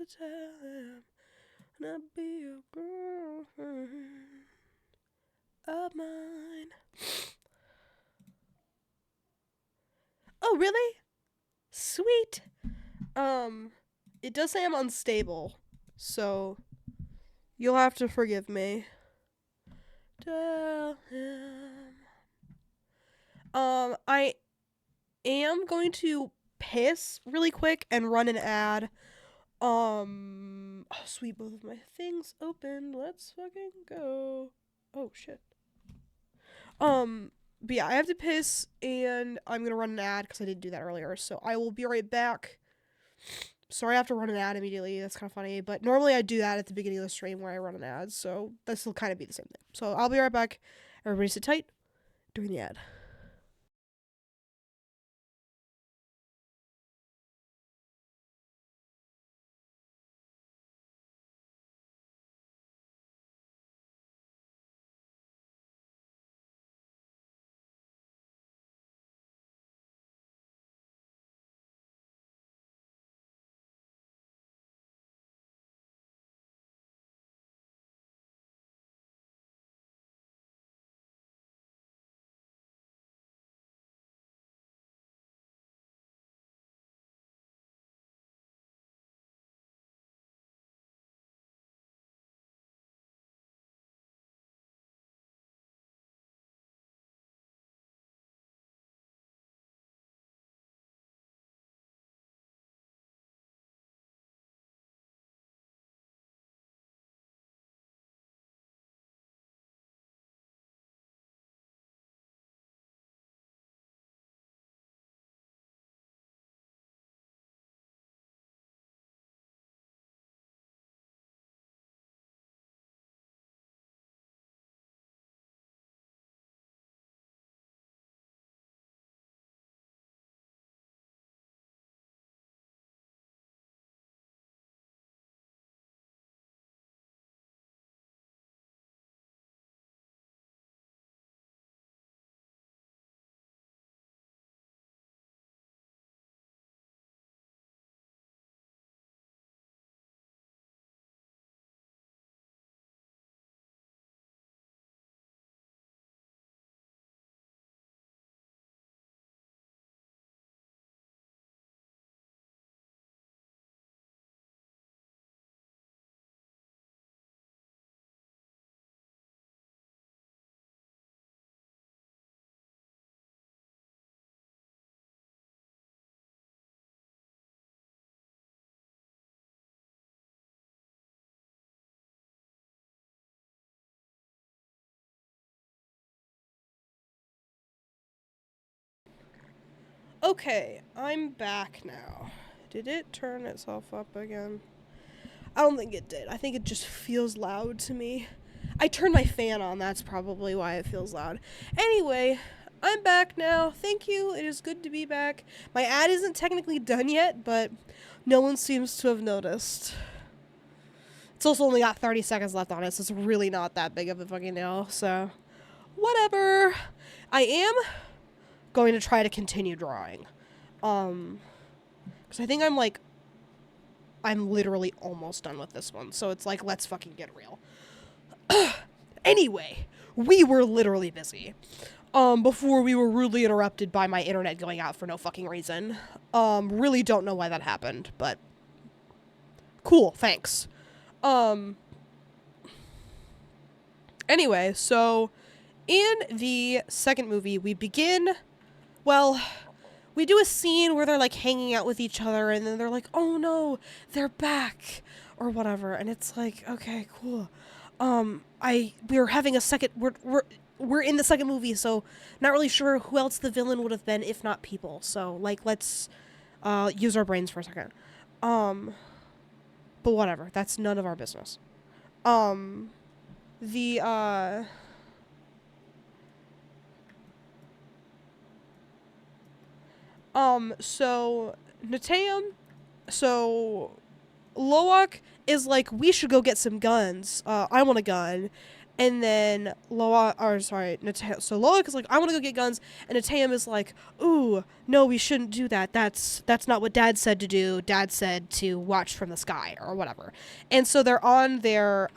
to tell him not be a girlfriend of mine. Oh, really? Sweet. It does say I'm unstable, so you'll have to forgive me. Tell him. I am going to piss really quick and run an ad. Oh, sweet, both of my things opened. Let's fucking go. Oh, shit. But yeah, I have to piss, and I'm gonna run an ad because I didn't do that earlier. So I will be right back. Sorry, I have to run an ad immediately. That's kind of funny, but normally I do that at the beginning of the stream where I run an ad. So this will kind of be the same thing. So I'll be right back. Everybody sit tight during the ad. Okay, I'm back now. Did it turn itself up again? I don't think it did. I think it just feels loud to me. I turned my fan on, that's probably why it feels loud. Anyway, I'm back now. Thank you. It is good to be back. My ad isn't technically done yet, but no one seems to have noticed. It's also only got 30 seconds left on it, so it's really not that big of a fucking deal, so whatever. I am going to try to continue drawing. Because I think I'm literally almost done with this one, so it's like, let's fucking get real. Anyway, we were literally busy. Before we were rudely interrupted by my internet going out for no fucking reason. Really don't know why that happened, but cool, thanks. Anyway, so in the second movie, we begin, well, we do a scene where they're like hanging out with each other, and then they're like, oh no, they're back, or whatever, and it's like, okay, cool. We're having a second, we're in the second movie, so not really sure who else the villain would have been if not people. So like, let's use our brains for a second. But whatever, that's none of our business. The so Nateum, so Loak is like, we should go get some guns. I want a gun. And then Loic is like, I want to go get guns, and Ateum is like, ooh, no, we shouldn't do that. That's not what Dad said to do. Dad said to watch from the sky or whatever. And so they're on their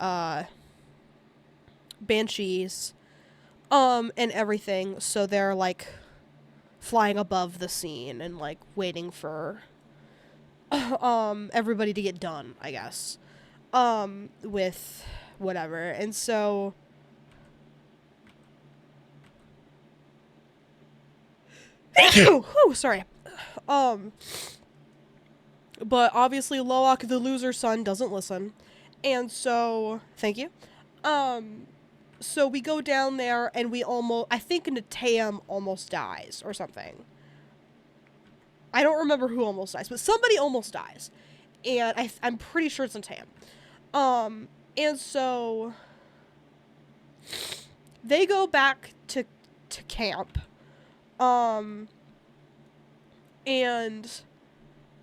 banshees, and everything. So they're like flying above the scene and like waiting for everybody to get done, I guess. With whatever. And so sorry. But obviously Loak, the loser's son, doesn't listen. And so thank you. So we go down there and I think Nateum almost dies or something. I don't remember who almost dies, but somebody almost dies. And I'm pretty sure it's Nateum. And so they go back to camp. And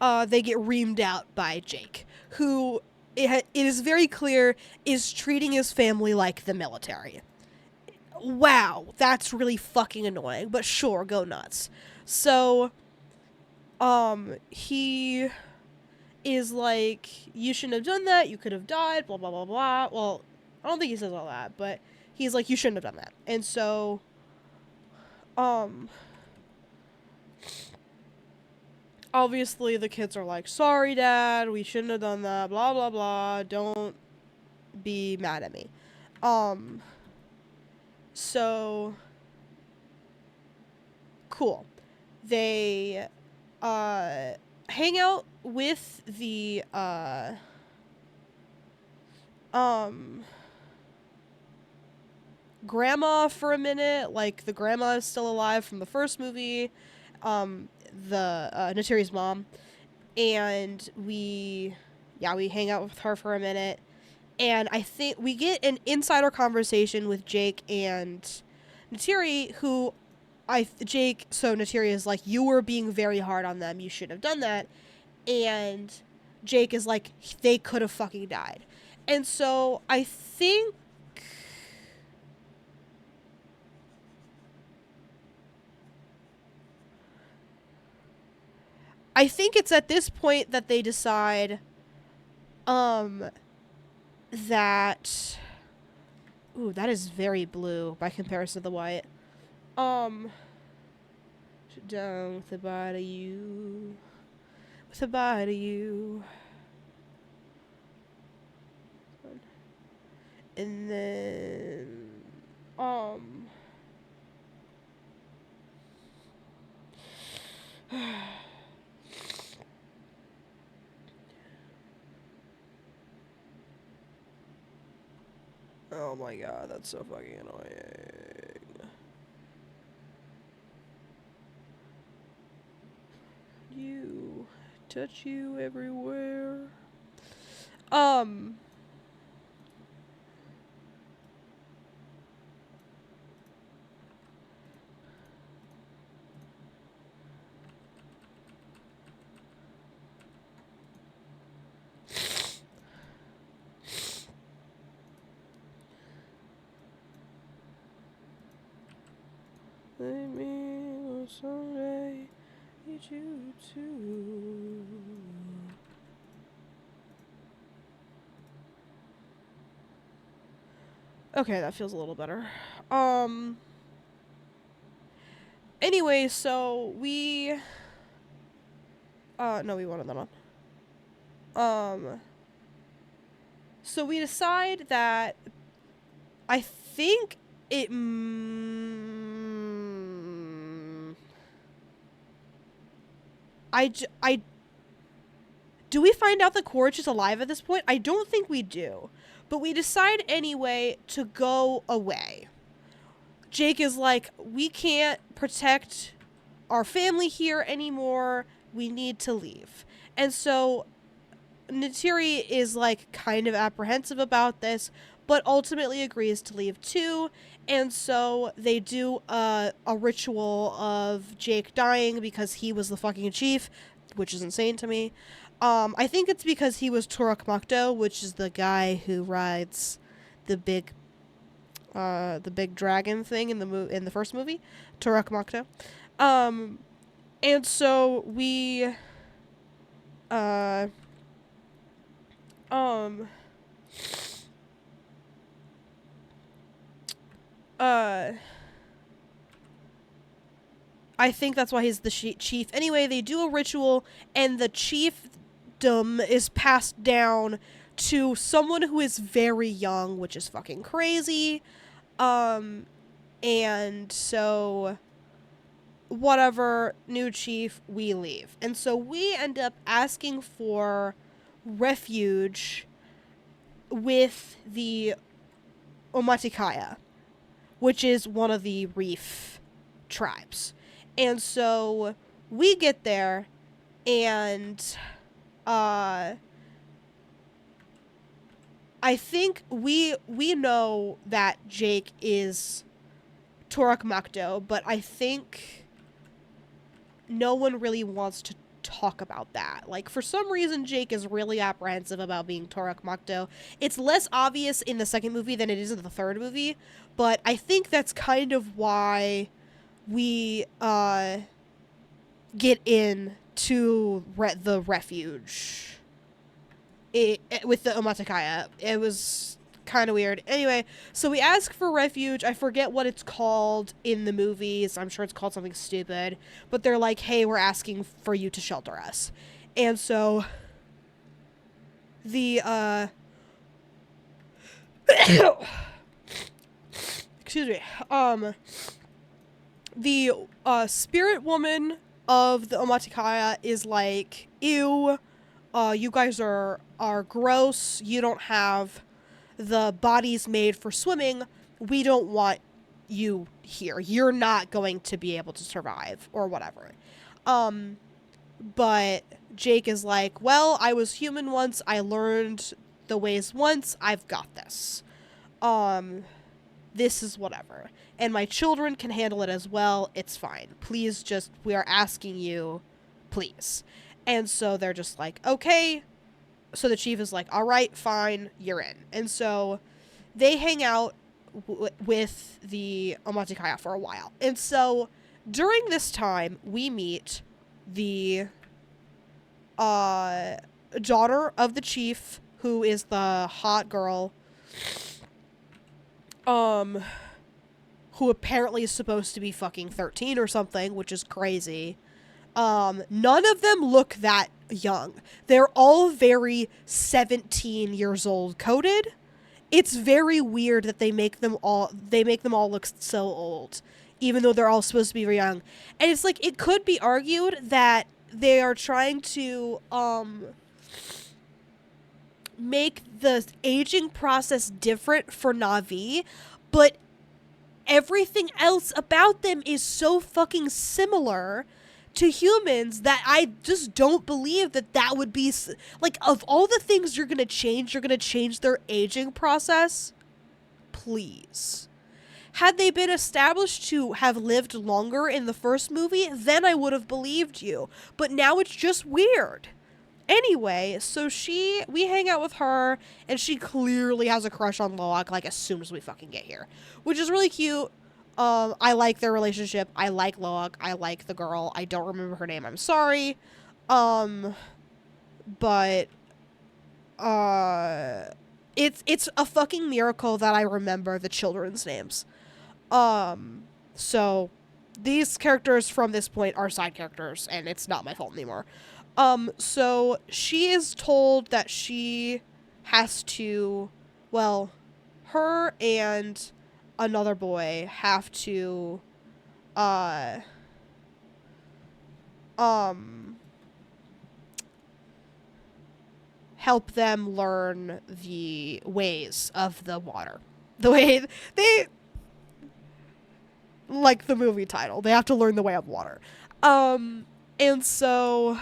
they get reamed out by Jake, who it is very clear is treating his family like the military. Wow, that's really fucking annoying, but sure, go nuts. So, he is like, you shouldn't have done that, you could have died, blah, blah, blah, blah. Well, I don't think he says all that, but he's like, you shouldn't have done that. And so, obviously the kids are like, sorry, Dad, we shouldn't have done that, blah, blah, blah, don't be mad at me. So, cool. They, hang out with the, grandma for a minute. Like, the grandma is still alive from the first movie, Natiri's mom, and we hang out with her for a minute, and I think we get an insider conversation with Jake and Natiri, so Natiri is like, you were being very hard on them, you should have done that, and Jake is like, they could have fucking died. And so I think it's at this point that they decide that, ooh, that is very blue by comparison to the white. Down with a bite of you, with a bite of you. And then oh my god, that's so fucking annoying. You, touch you everywhere. Let me someday need you too. Okay, that feels a little better. Anyway, so we no, we wanted that on. So we decide that I think it do we find out that Quaritch is alive at this point? I don't think we do. But we decide anyway to go away. Jake is like, we can't protect our family here anymore. We need to leave. And so Natiri is like kind of apprehensive about this, but ultimately agrees to leave too. And so they do a ritual of Jake dying because he was the fucking chief, which is insane to me. I think it's because he was Turok Makto, which is the guy who rides the big the big dragon thing in the first movie, Turok Makto. And so we, uh, um, uh, I think that's why he's the chief. Anyway, they do a ritual, and the chiefdom is passed down to someone who is very young, which is fucking crazy. And so, whatever, new chief, we leave. And so we end up asking for refuge with the Omaticaya, which is one of the reef tribes. And so we get there, and I think we know that Jake is Turok Makto, but I think no one really wants to talk about that. Like, for some reason, Jake is really apprehensive about being Turok Makto. It's less obvious in the second movie than it is in the third movie, but I think that's kind of why we get in to the refuge with the Omaticaya. It was kind of weird. Anyway, so we ask for refuge. I forget what it's called in the movies. I'm sure it's called something stupid. But they're like, hey, we're asking for you to shelter us. And so the, excuse me. The spirit woman of the Omaticaya is like, ew, you guys are gross. You don't have the bodies made for swimming. We don't want you here. You're not going to be able to survive or whatever. But Jake is like, well, I was human once. I learned the ways once. I've got this. This is whatever. And my children can handle it as well. It's fine. Please just, we are asking you, please. And so they're just like, okay. So the chief is like, all right, fine, you're in. And so they hang out with the Omaticaya for a while. And so during this time, we meet the daughter of the chief, who is the hot girl, who apparently is supposed to be fucking 13 or something, which is crazy. None of them look that young. They're all very 17 years old coded. It's very weird that they make them all look so old, even though they're all supposed to be very young. And it's like, it could be argued that they are trying to make the aging process different for Na'vi, but everything else about them is so fucking similar to humans that I just don't believe that would be, like, of all the things you're gonna change their aging process? Please. Had they been established to have lived longer in the first movie, then I would have believed you. But now it's just weird. Anyway, so we hang out with her, and she clearly has a crush on Loak, like, as soon as we fucking get here. Which is really cute. I like their relationship. I like Loak. I like the girl. I don't remember her name. I'm sorry. But, it's a fucking miracle that I remember the children's names. So these characters from this point are side characters, and it's not my fault anymore. So she is told that she has to, well, her and another boy have to, help them learn the ways of the water. The way they, like the movie title, they have to learn the way of water. And so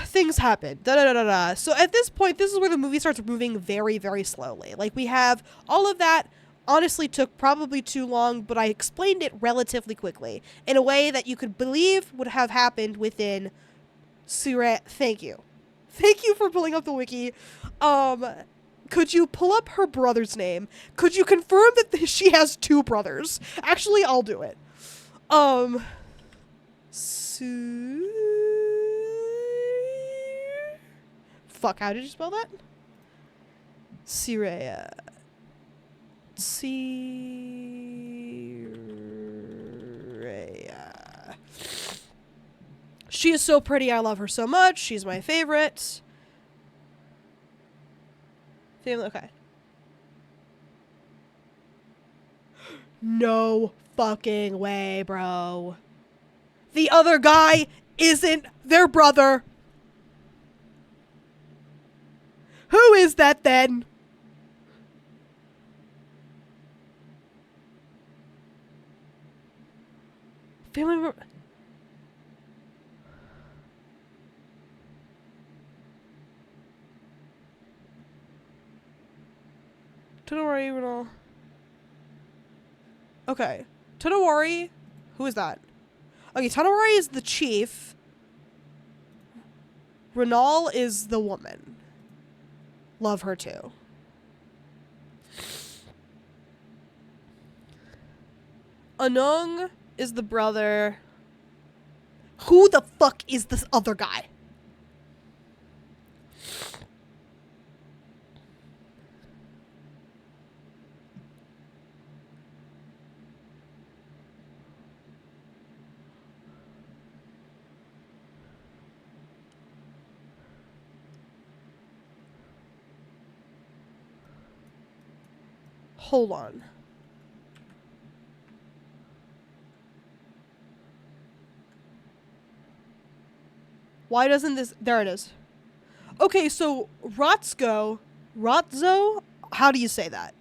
things happen. So at this point, this is where the movie starts moving very, very slowly. Like, we have all of that. Honestly, took probably too long, but I explained it relatively quickly in a way that you could believe would have happened within Thank you for pulling up the wiki. Could you pull up her brother's name? Could you confirm that she has 2 brothers? Actually, I'll do it. Fuck, how did you spell that? Sirea. She is so pretty. I love her so much. She's my favorite. Family, okay. No fucking way, bro. The other guy isn't their brother. Who is that then? Family member. Todawari Renal. Okay. Todawari. Who is that? Okay, Todawari is the chief. Renal is the woman. Love her too. Anung is the brother. Who the fuck is this other guy? Hold on. Why doesn't this... There it is. Okay, so Ratzo, how do you say that?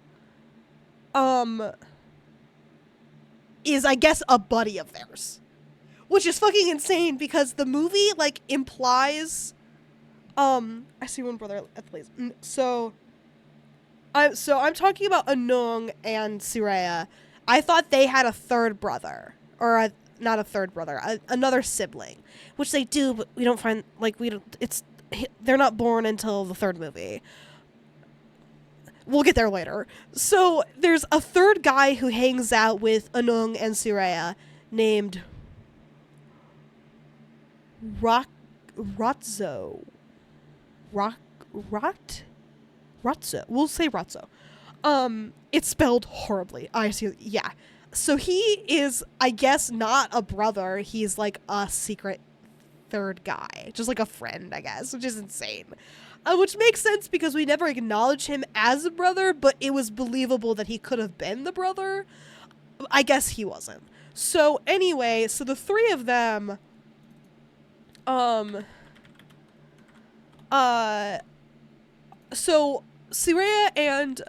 Is, I guess, a buddy of theirs. Which is fucking insane because the movie, like, implies... I see one brother at the place. So I'm talking about Anung and Sirea. I thought they had a third brother. Or not a third brother. Another sibling. Which they do, but we don't find... Like, we don't... They're not born until the third movie. We'll get there later. So, there's a third guy who hangs out with Anung and Sirea named... Ratzo. Ratzo. We'll say Ratzo. It's spelled horribly. I see. Yeah. So he is, I guess, not a brother. He's like a secret third guy. Just like a friend, I guess, which is insane. Which makes sense because we never acknowledge him as a brother, but it was believable that he could have been the brother. I guess he wasn't. So anyway, so the 3 of them, so Sirea and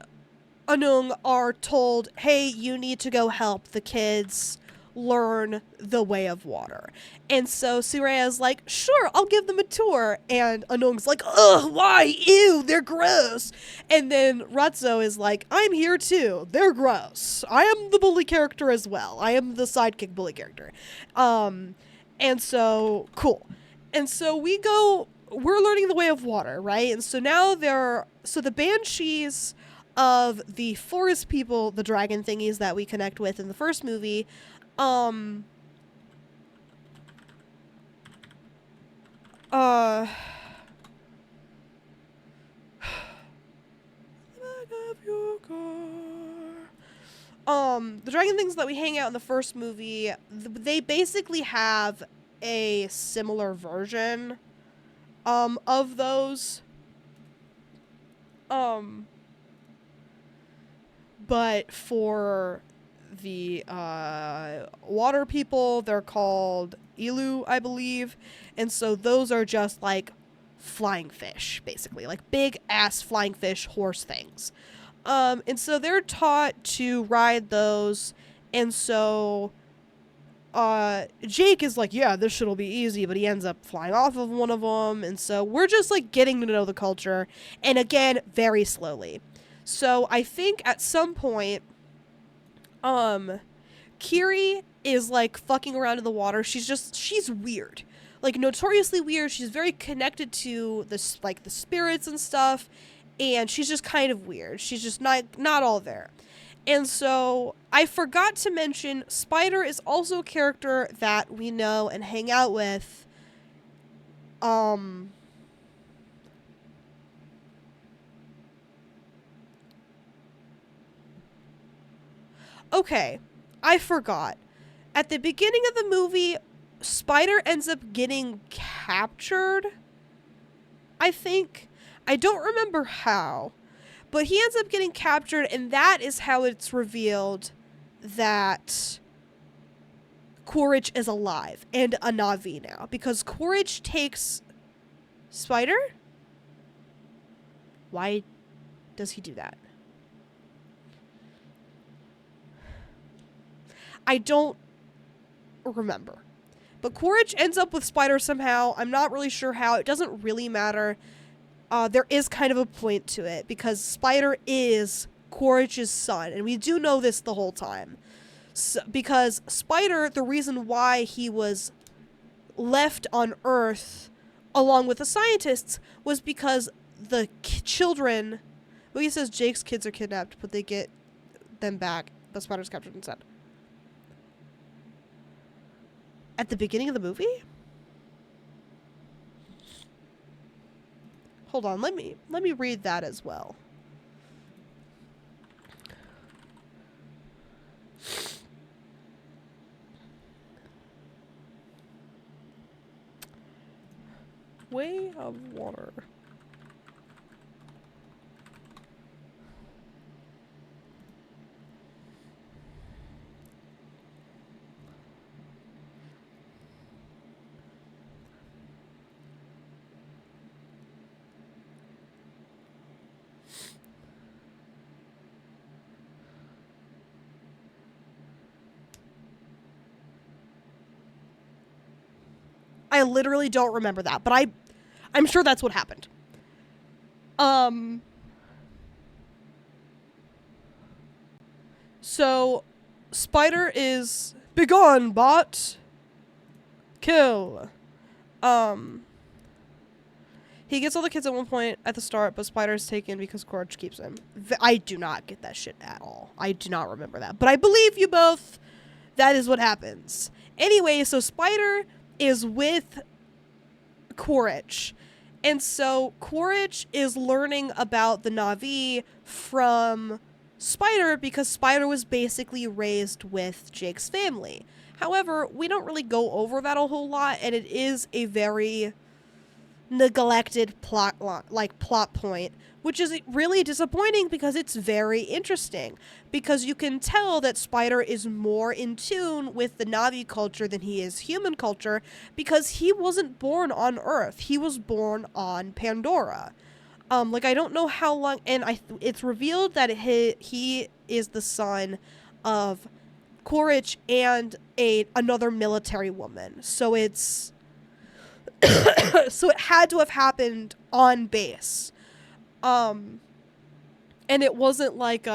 Anung are told, hey, you need to go help the kids learn the way of water. And so Sirea's like, sure, I'll give them a tour. And Anung's like, ugh, why? Ew, they're gross. And then Ratzo is like, I'm here too. They're gross. I am the bully character as well. I am the sidekick bully character. And so, cool. And so we're learning the way of water, right? And so now so the banshees of the forest people, the dragon thingies that we connect with in the first movie, the dragon things that we hang out in the first movie, they basically have a similar version, of those, but for the water people, they're called Ilu, I believe. And so those are just like flying fish, basically, like big ass flying fish horse things. And so they're taught to ride those. And so Jake is like, yeah, this shit'll be easy, but he ends up flying off of one of them. And so we're just like getting to know the culture, and again, very slowly. So I think at some point, Kiri is like fucking around in the water. She's weird, like notoriously weird. She's very connected to this, like the spirits and stuff. and she's just kind of weird. She's just not all there. And so I forgot to mention Spider is also a character that we know and hang out with. Okay, I forgot. At the beginning of the movie, Spider ends up getting captured, I think. I don't remember how. But he ends up getting captured, and that is how it's revealed that Quaritch is alive and a Na'vi now. Because Quaritch takes Spider? Why does he do that? I don't remember. But Quaritch ends up with Spider somehow. I'm not really sure how. It doesn't really matter. There is kind of a point to it because Spider is Quaritch's son, and we do know this the whole time. So, because Spider, the reason why he was left on Earth along with the scientists was because the children, well, he says Jake's kids are kidnapped, but they get them back, but Spider's captured instead. At the beginning of the movie? Hold on, let me read that as well. Way of Water. I literally don't remember that, but I'm sure that's what happened. So Spider is begone, bot. Kill. He gets all the kids at one point at the start, but Spider's taken because Quaritch keeps him. I do not get that shit at all. I do not remember that, but I believe you both. That is what happens. Anyway, so Spider is with Quaritch. And so Quaritch is learning about the Na'vi from Spider because Spider was basically raised with Jake's family. However, we don't really go over that a whole lot, and it is a very neglected plot point, which is really disappointing because it's very interesting. Because you can tell that Spider is more in tune with the Na'vi culture than he is human culture because he wasn't born on Earth. He was born on Pandora. I don't know how long, and it's revealed that he is the son of Quaritch and another military woman. So it's so it had to have happened on base. And it wasn't like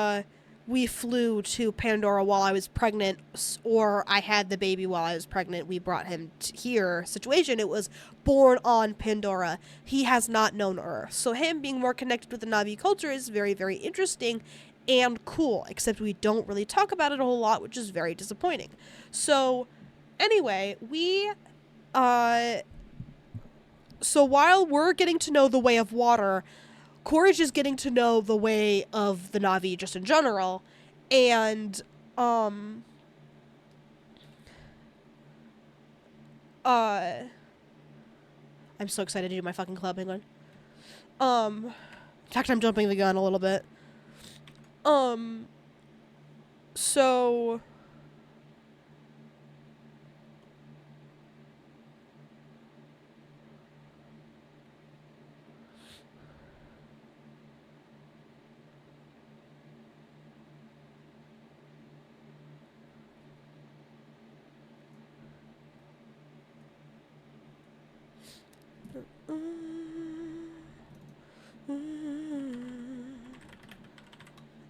we flew to Pandora while I was pregnant, or I had the baby while I was pregnant, we brought him here situation. It was born on Pandora. He has not known Earth. So him being more connected with the Na'vi culture is very, very interesting and cool, except we don't really talk about it a whole lot, which is very disappointing. So anyway, so while we're getting to know the Way of Water, Quaritch is getting to know the way of the Na'vi just in general, and I'm so excited to do my fucking club. Hang on. In fact, I'm jumping the gun a little bit. So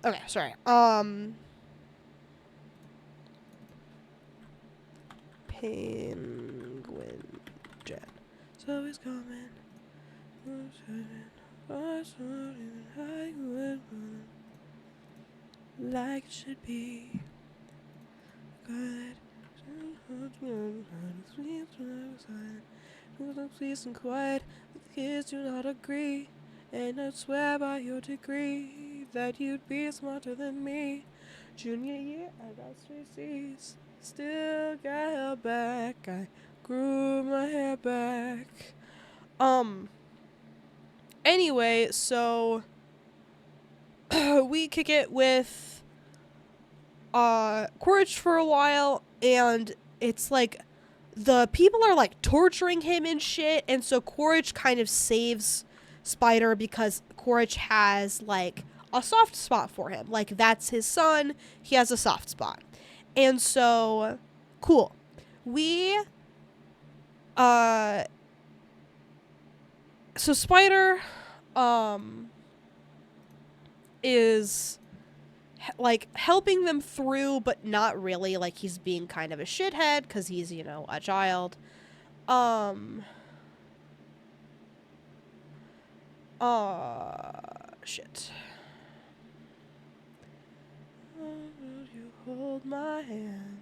okay, sorry. Penguin jet. So he's coming. like it should be good. Peace and quiet. The kids do not agree, and I swear by your degree that you'd be smarter than me. Junior year, I got straight C's. Still got her back. I grew my hair back. Anyway, so we kick it with Quaritch for a while, and it's like the people are like torturing him and shit, and so Quaritch kind of saves Spider because Quaritch has like a soft spot for him. Like, that's his son, he has a soft spot. And so cool. We so Spider is like helping them through, but not really. Like, he's being kind of a shithead because he's, you know, a child. Shit. You hold my hand.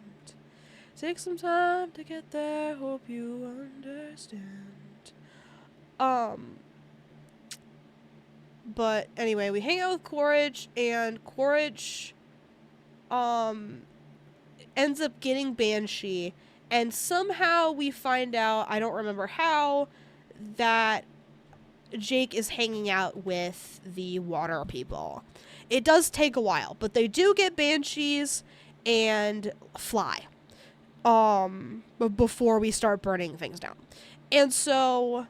Take some time to get there. Hope you understand. But anyway, we hang out with Quaritch, and Quaritch ends up getting Banshee, and somehow we find out, I don't remember how, that Jake is hanging out with the water people. It does take a while, but they do get Banshees and fly before we start burning things down. And so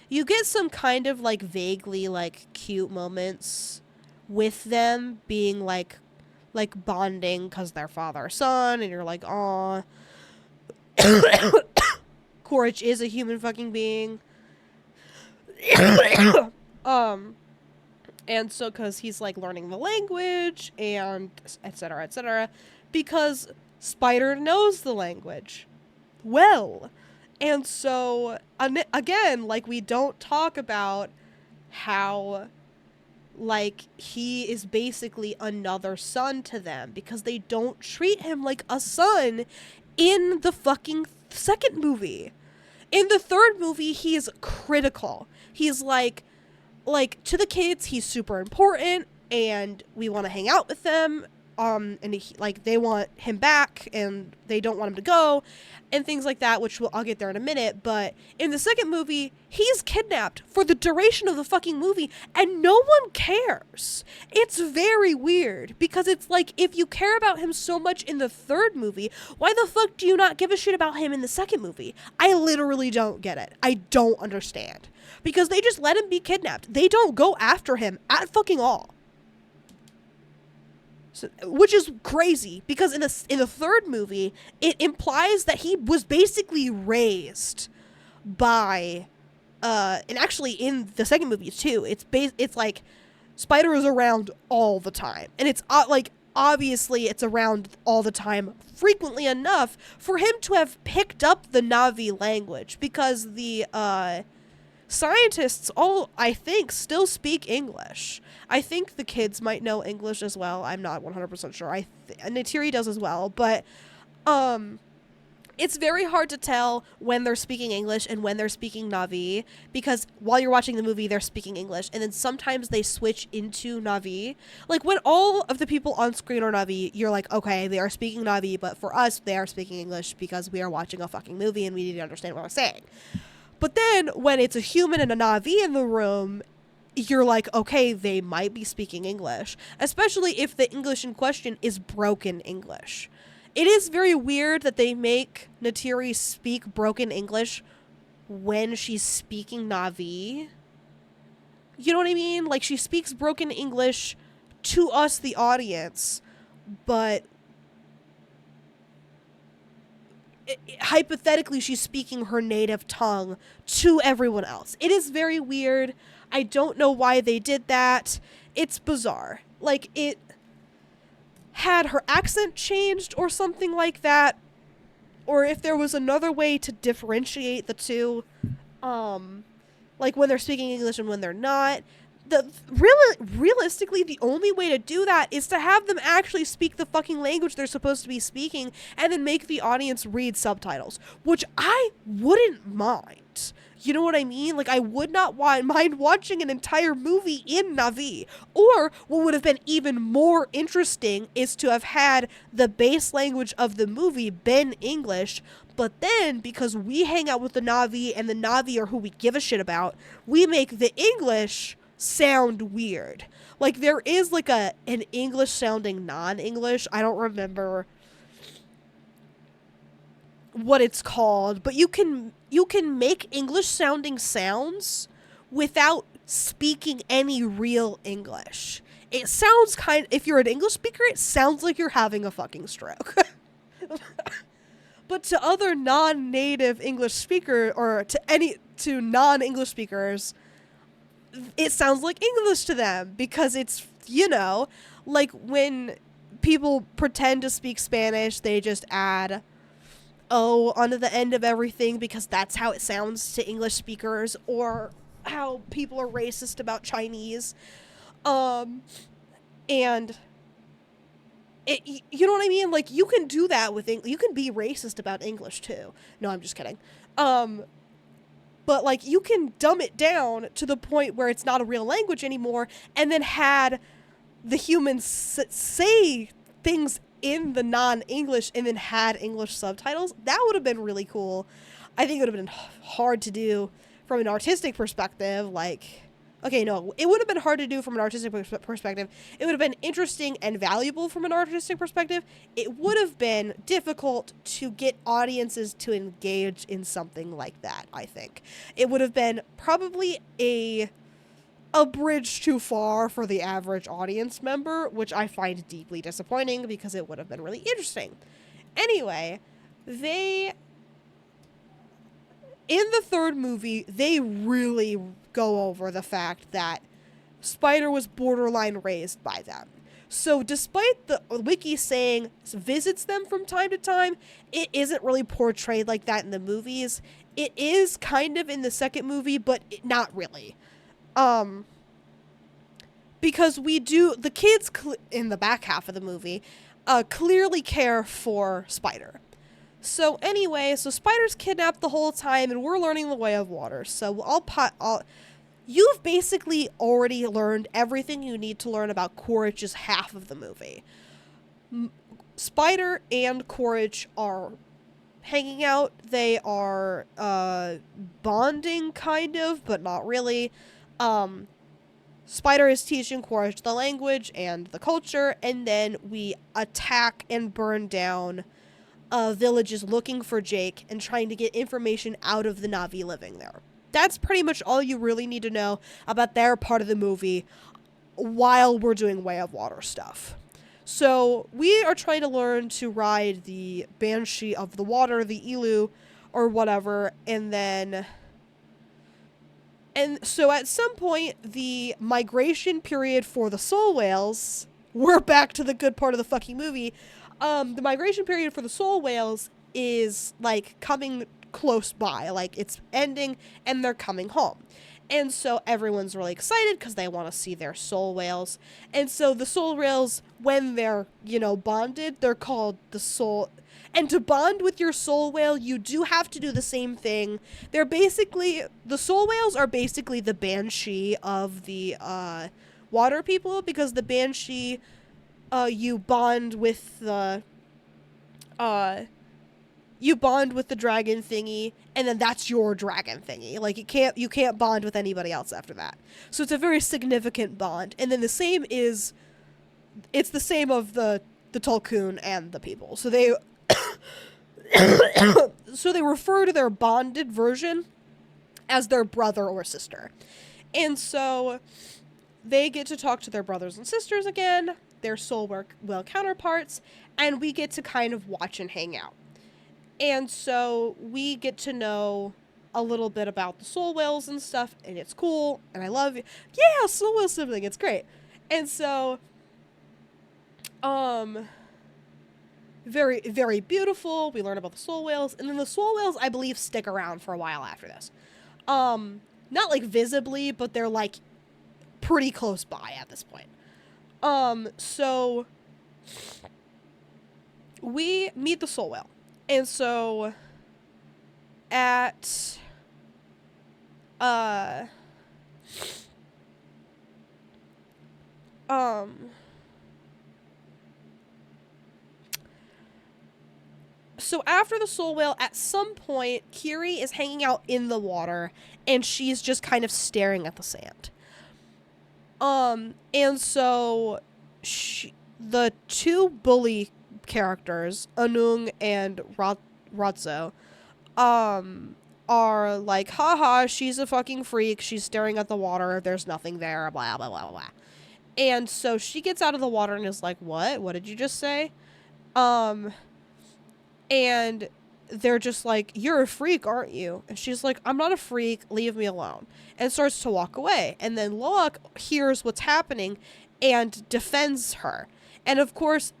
you get some kind of like vaguely like cute moments with them being like bonding because they're father son, and you're like, aw. Quaritch is a human fucking being. And so, because he's like learning the language and etc., because Spider knows the language well. And so, again, like, we don't talk about how, like, he is basically another son to them because they don't treat him like a son in the fucking second movie. In the third movie, he is critical. He's like, to the kids, he's super important, and we want to hang out with them, and he, like, they want him back, and they don't want him to go, and things like that, which I'll get there in a minute. But in the second movie, he's kidnapped for the duration of the fucking movie, and no one cares. It's very weird, because it's like, if you care about him so much in the third movie, why the fuck do you not give a shit about him in the second movie? I literally don't get it. I don't understand. Because they just let him be kidnapped. They don't go after him at fucking all. So, which is crazy, because in the third movie, it implies that he was basically raised by, and actually in the second movie too, it's like Spider is around all the time, and it's like, obviously it's around all the time frequently enough for him to have picked up the Na'vi language, because the scientists all, I think, still speak English. I think the kids might know English as well. I'm not 100% sure. Neytiri does as well, but it's very hard to tell when they're speaking English and when they're speaking Na'vi, because while you're watching the movie, they're speaking English, and then sometimes they switch into Na'vi. Like, when all of the people on screen are Na'vi, you're like, okay, they are speaking Na'vi, but for us, they are speaking English because we are watching a fucking movie and we need to understand what they're saying. But then, when it's a human and a Na'vi in the room, you're like, okay, they might be speaking English. Especially if the English in question is broken English. It is very weird that they make Neytiri speak broken English when she's speaking Na'vi. You know what I mean? Like, she speaks broken English to us, the audience, but hypothetically she's speaking her native tongue to everyone else. It is very weird. I don't know why they did that. It's bizarre. Like, it had her accent changed or something like that, or if there was another way to differentiate the two, Like when they're speaking English and when they're not. Realistically, the only way to do that is to have them actually speak the fucking language they're supposed to be speaking and then make the audience read subtitles, which I wouldn't mind. You know what I mean? Like, I would not mind watching an entire movie in Navi. Or, what would have been even more interesting is to have had the base language of the movie been English, but then, because we hang out with the Navi and the Navi are who we give a shit about, we make the English sound weird. Like, there is like an English sounding non-English. I don't remember what it's called, but you can make English sounding sounds without speaking any real English. It sounds if you're an English speaker, it sounds like you're having a fucking stroke. But to other non-native English speaker or to non-English speakers, it sounds like English to them because it's, like when people pretend to speak Spanish, they just add O onto the end of everything because that's how it sounds to English speakers, or how people are racist about Chinese. And you know what I mean? Like, you can do that with you can be racist about English too. No, I'm just kidding. But, like, you can dumb it down to the point where it's not a real language anymore, and then had the humans say things in the non-English and then had English subtitles. That would have been really cool. I think it would have been hard to do from an artistic perspective. Like, okay, no, it would have been hard to do from an artistic perspective. It would have been interesting and valuable from an artistic perspective. It would have been difficult to get audiences to engage in something like that, I think. It would have been probably a bridge too far for the average audience member, which I find deeply disappointing because it would have been really interesting. Anyway, in the third movie, they really go over the fact that Spider was borderline raised by them. So despite the wiki saying visits them from time to time, it isn't really portrayed like that in the movies. It is kind of in the second movie, but not really. Because the kids in the back half of the movie clearly care for Spider. So anyway, Spider's kidnapped the whole time, and we're learning the way of water. So you've basically already learned everything you need to learn about Quaritch's half of the movie. Spider and Quaritch are hanging out. They are bonding, kind of, but not really. Spider is teaching Quaritch the language and the culture, and then we attack and burn down villages looking for Jake and trying to get information out of the Na'vi living there. That's pretty much all you really need to know about their part of the movie while we're doing Way of Water stuff. So we are trying to learn to ride the Banshee of the Water, the Elu, or whatever, and so at some point, the migration period for the soul whales, we're back to the good part of the fucking movie, the migration period for the soul whales is, like, coming close by. Like, it's ending, and they're coming home. And so everyone's really excited because they want to see their soul whales. And so the soul whales, when they're, bonded, they're called the soul... And to bond with your soul whale, you do have to do the same thing. The soul whales are basically the Banshee of the water people, because the Banshee, you bond with the dragon thingy, and then that's your dragon thingy. Like, you can't bond with anybody else after that. So it's a very significant bond. And then it's the same of the Tulkun and the people. So they refer to their bonded version as their brother or sister. And so they get to talk to their brothers and sisters again, their soul whale counterparts, and we get to kind of watch and hang out. And so we get to know a little bit about the soul whales and stuff, and it's cool, and I love it. Yeah, soul whale sibling, it's great. And so, very, very beautiful. We learn about the soul whales, and then the soul whales, I believe, stick around for a while after this. Not like visibly, but they're like pretty close by at this point. So we meet the soul whale. And so at so after the soul whale, at some point, Kiri is hanging out in the water, and she's just kind of staring at the sand. And so the two bully characters, Anung and Ratzo, are like, haha, she's a fucking freak, she's staring at the water, there's nothing there, blah, blah, blah, blah. And so she gets out of the water and is like, what did you just say? And they're just like, you're a freak, aren't you? And she's like, I'm not a freak, leave me alone. And starts to walk away. And then Loak hears what's happening and defends her. And of course,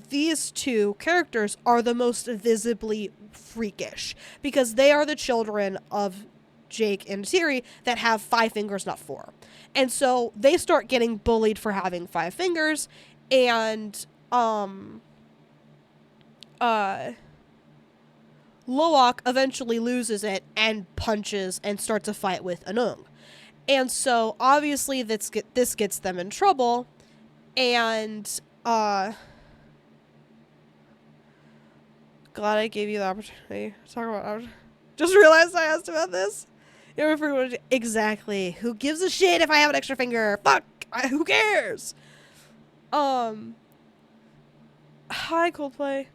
these two characters are the most visibly freakish because they are the children of Jake and Tiri that have 5 fingers, not 4. And so they start getting bullied for having 5 fingers, and Loak eventually loses it and punches and starts a fight with Anung. And so obviously this gets them in trouble, and glad I gave you the opportunity to talk about. Just realized I asked about this. You ever exactly? Who gives a shit if I have an extra finger? Fuck! Who cares? Hi, Coldplay.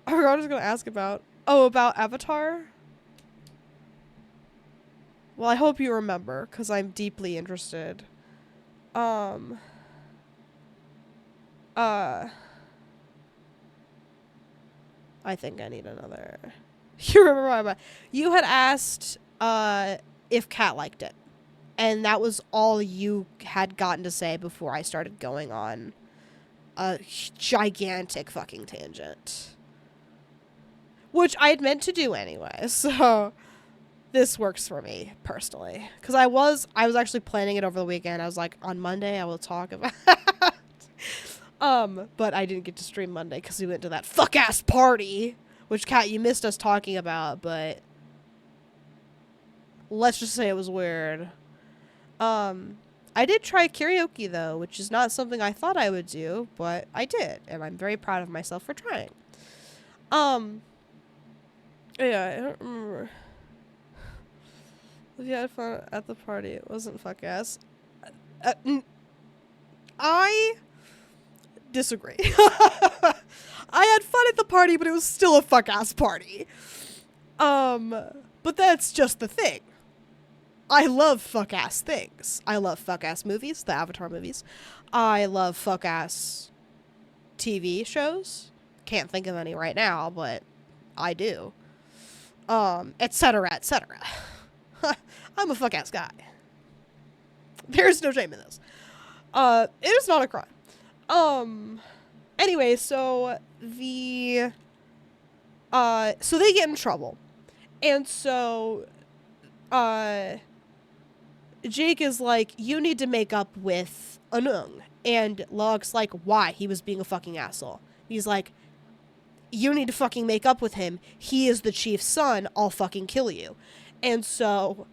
I forgot what I was gonna ask about. Oh, about Avatar? Well, I hope you remember, because I'm deeply interested. I think I need another. You remember what about? You had asked if Kat liked it, and that was all you had gotten to say before I started going on a gigantic fucking tangent, which I had meant to do anyway. So this works for me personally, because I was actually planning it over the weekend. I was like, on Monday I will talk about. But I didn't get to stream Monday because we went to that fuck-ass party, which, Kat, you missed us talking about, but let's just say it was weird. I did try karaoke, though, which is not something I thought I would do, but I did, and I'm very proud of myself for trying. Yeah, I don't remember. If you had fun at the party, it wasn't fuck-ass. I disagree. I had fun at the party, but it was still a fuck-ass party. But that's just the thing. I love fuck-ass things. I love fuck-ass movies, the Avatar movies. I love fuck-ass TV shows. Can't think of any right now, but I do. Etc., etc. I'm a fuck-ass guy. There's no shame in this. It is not a crime. Anyway, so so they get in trouble. And so, Jake is like, you need to make up with Anung. And Log's like, why? He was being a fucking asshole. He's like, you need to fucking make up with him. He is the chief's son. I'll fucking kill you. And so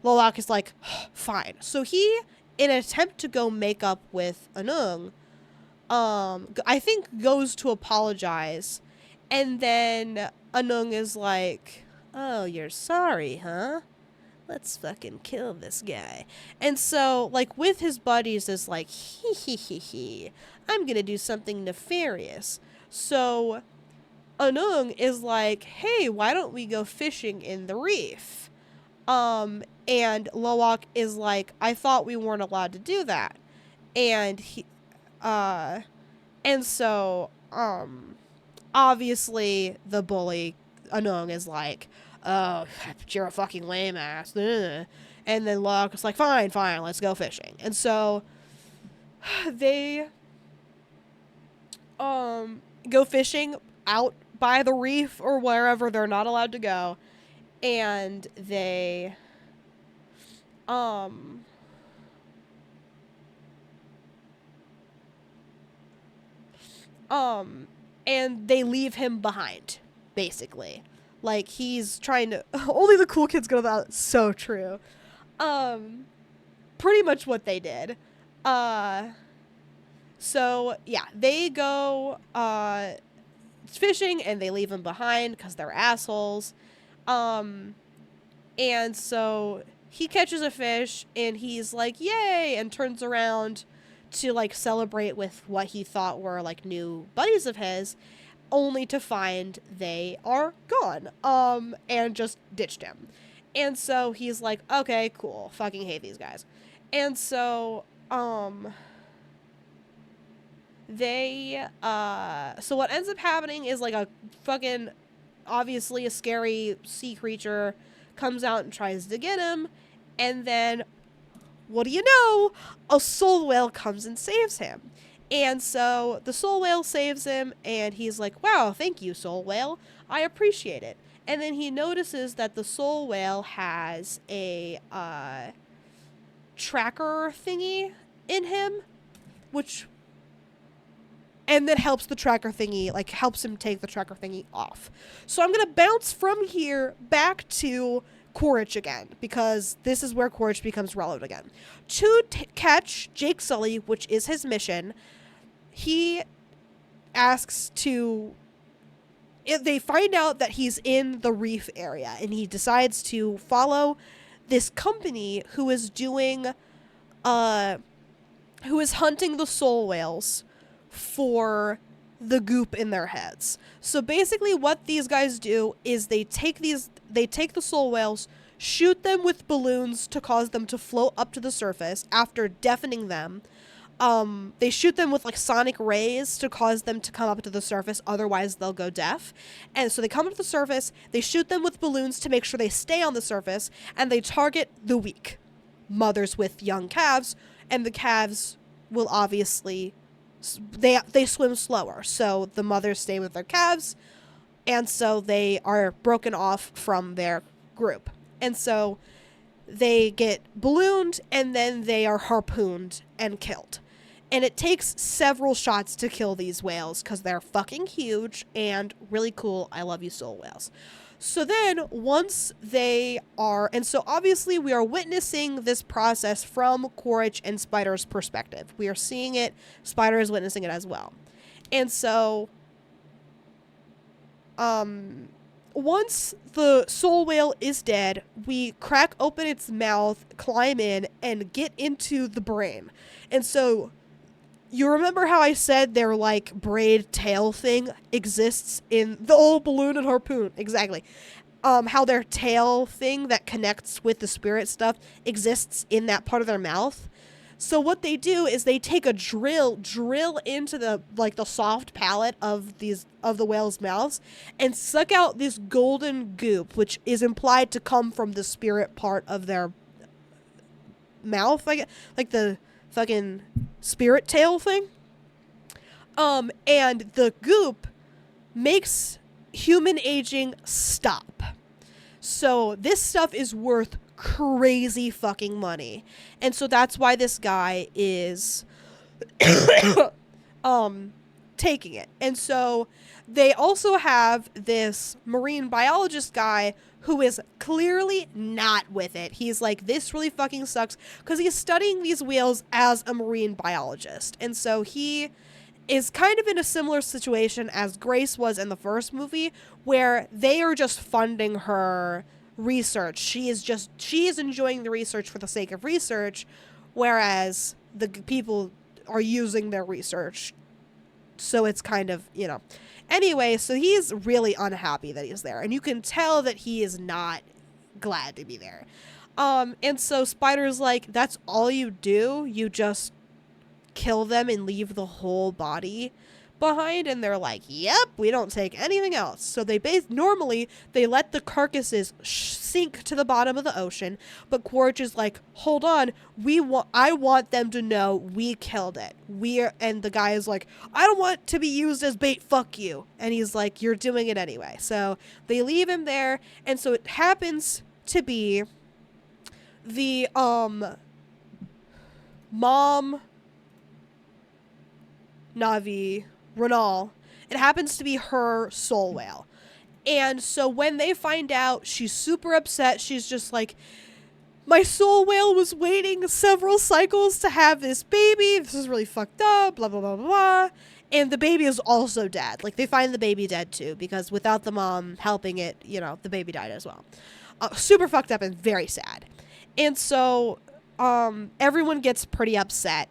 Lolak is like, fine. So he, in an attempt to go make up with Anung, I think goes to apologize. And then Anung is like, oh, you're sorry, huh? Let's fucking kill this guy. And so, like, with his buddies is like, he, I'm gonna do something nefarious. So Anung is like, hey, why don't we go fishing in the reef? And Loak is like, I thought we weren't allowed to do that. And so, obviously the bully, Anung, is like, oh, you're a fucking lame ass. And then Loak is like, fine, let's go fishing. And so they, go fishing out by the reef or wherever they're not allowed to go. and they um and they leave him behind, basically. Like, he's trying to only the cool kids go that. So true. Pretty much what they did. So yeah, they go fishing and they leave him behind because they're assholes. And so he catches a fish and he's like, yay, and turns around to like celebrate with what he thought were like new buddies of his, only to find they are gone, and just ditched him. And so he's like, okay, cool, fucking hate these guys. And so so what ends up happening is like a fucking, obviously a scary sea creature comes out and tries to get him, and then what do you know, a soul whale comes and saves him. And so the soul whale saves him, and he's like, wow, thank you, soul whale, I appreciate it. And then he notices that the soul whale has a tracker thingy in him, which, and then helps the tracker thingy, like helps him take the tracker thingy off. So I'm going to bounce from here back to Quaritch again, because this is where Quaritch becomes relevant again. To catch Jake Sully, which is his mission, he asks to, they find out that he's in the reef area, and he decides to follow this company who is doing, who is hunting the soul whales for the goop in their heads. So basically what these guys do is they take the soul whales, shoot them with balloons to cause them to float up to the surface after deafening them. They shoot them with like sonic rays to cause them to come up to the surface, otherwise they'll go deaf. And so they come up to the surface, they shoot them with balloons to make sure they stay on the surface, and they target the weak mothers with young calves, and the calves will obviously, they swim slower, so the mothers stay with their calves, and so they are broken off from their group. And so they get ballooned, and then they are harpooned and killed. And it takes several shots to kill these whales because they're fucking huge and really cool. I love you, soul whales. So then once they are, and so obviously we are witnessing this process from Quaritch and Spider's perspective. We are seeing it. Spider is witnessing it as well. And so once the soul whale is dead, we crack open its mouth, climb in, and get into the brain. And so you remember how I said their, like, braid tail thing exists in the old balloon and harpoon? Exactly. How their tail thing that connects with the spirit stuff exists in that part of their mouth. So what they do is they take a drill into the, like, the soft palate of the whale's mouths, and suck out this golden goop, which is implied to come from the spirit part of their mouth, like the fucking spirit tail thing. And the goop makes human aging stop. So this stuff is worth crazy fucking money. And so that's why this guy is taking it. And so they also have this marine biologist guy who is clearly not with it. He's like, this really fucking sucks, because he's studying these whales as a marine biologist. And so he is kind of in a similar situation as Grace was in the first movie, where they are just funding her research. She is enjoying the research for the sake of research, whereas the people are using their research. So it's kind of, you know. Anyway, so he's really unhappy that he's there, and you can tell that he is not glad to be there. And so Spider's like, that's all you do? You just kill them and leave the whole body behind, and they're like, yep, we don't take anything else. So normally they let the carcasses sink to the bottom of the ocean, but Quaritch is like, hold on, I want them to know we killed it. And the guy is like, I don't want to be used as bait, fuck you. And he's like, you're doing it anyway. So they leave him there, and so it happens to be the mom Navi Renal. It happens to be her soul whale. And so when they find out, she's super upset. She's just like, my soul whale was waiting several cycles to have this baby. This is really fucked up, blah, blah, blah, blah. And the baby is also dead. Like, they find the baby dead too, because without the mom helping it, the baby died as well. Super fucked up and very sad. And so everyone gets pretty upset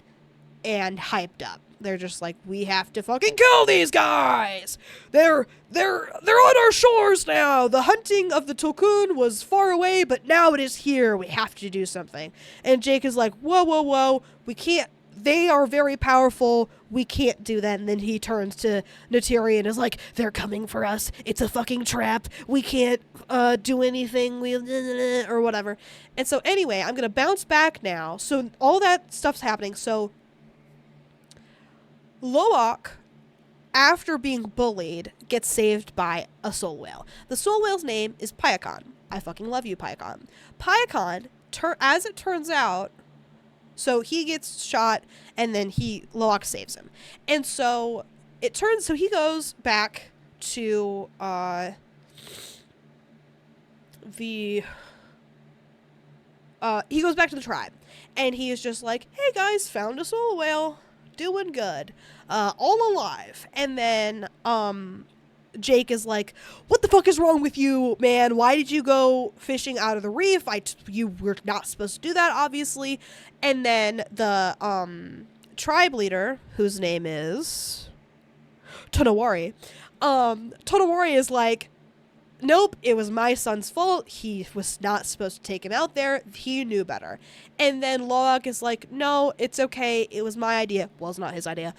and hyped up. They're just like, we have to fucking kill these guys. They're on our shores now. The hunting of the Tokun was far away, but now it is here. We have to do something. And Jake is like, whoa, whoa, whoa. We can't. They are very powerful. We can't do that. And then he turns to Natiri and is like, they're coming for us. It's a fucking trap. We can't do anything. Or whatever. And so anyway, I'm going to bounce back now. So all that stuff's happening. So Loak, after being bullied, gets saved by a soul whale. The soul whale's name is Payakan. I fucking love you, Payakan. Payakan, as it turns out, so he gets shot, and then Loak saves him. And so he goes back to he goes back to the tribe, and he is just like, hey guys, found a soul whale. Doing good, all alive. And then Jake is like, what the fuck is wrong with you, man? Why did you go fishing out of the reef? You were not supposed to do that, obviously. And then the tribe leader, whose name is Tonawari, Tonawari is like, nope, it was my son's fault. He was not supposed to take him out there. He knew better. And then Loak is like, no, it's okay. It was my idea. Well, it's not his idea.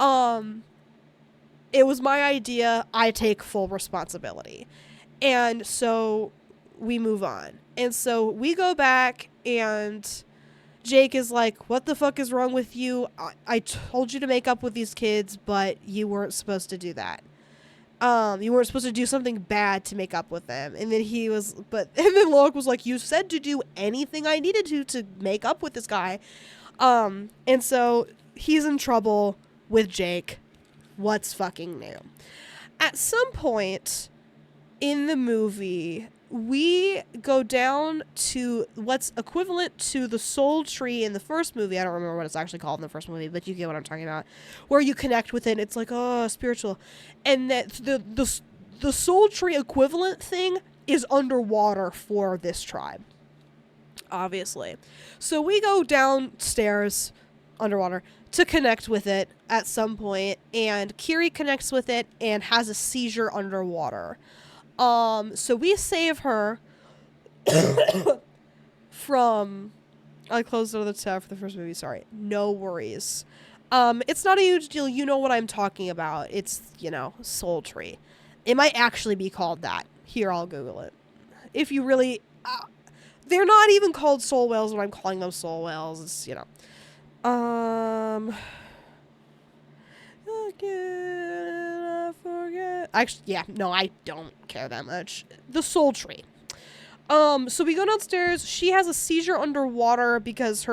It was my idea. I take full responsibility. And so we move on. And so we go back, and Jake is like, what the fuck is wrong with you? I told you to make up with these kids, but you weren't supposed to do that. You weren't supposed to do something bad to make up with them. And then and then Loak was like, you said to do anything I needed to make up with this guy. And so he's in trouble with Jake. What's fucking new? At some point in the movie, we go down to what's equivalent to the soul tree in the first movie. I don't remember what it's actually called in the first movie, but you get what I'm talking about. Where you connect with it, it's like, oh, spiritual. And that the soul tree equivalent thing is underwater for this tribe, obviously. So we go downstairs underwater to connect with it at some point, and Kiri connects with it and has a seizure underwater. So we save her from... I closed another tab for the first movie, sorry. No worries. It's not a huge deal. You know what I'm talking about. It's, soul tree. It might actually be called that. Here, I'll Google it. If you really... they're not even called soul whales when I'm calling them soul whales. It's, I forget. Actually, yeah, no, I don't care that much. The soul tree. So we go downstairs. She has a seizure underwater because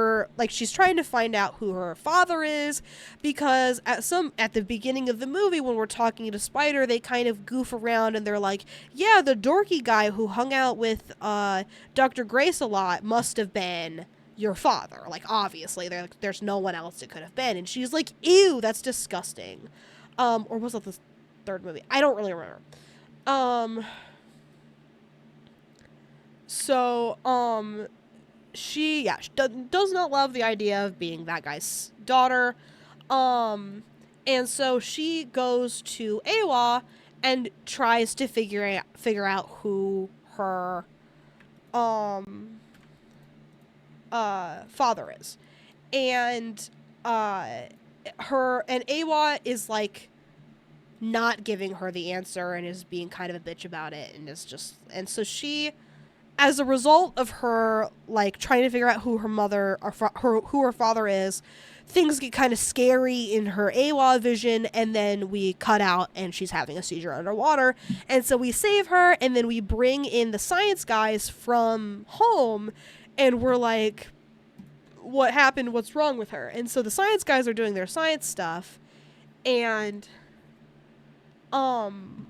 she's trying to find out who her father is, because at the beginning of the movie, when we're talking to Spider, they kind of goof around and they're like, yeah, the dorky guy who hung out with Dr. Grace a lot must have been your father. Like, obviously, there's no one else it could have been. And she's like, ew, that's disgusting. Or was that the third movie? I don't really remember. She does not love the idea of being that guy's daughter. And so she goes to Awa and tries to figure out who her father is. And Awa is like not giving her the answer and is being kind of a bitch about it, and is just, and so she, as a result of her like trying to figure out who her mother or who her father is, things get kind of scary in her AWA vision, and then we cut out and she's having a seizure underwater, and so we save her, and then we bring in the science guys from home, and we're like, what happened, what's wrong with her? And so the science guys are doing their science stuff, and and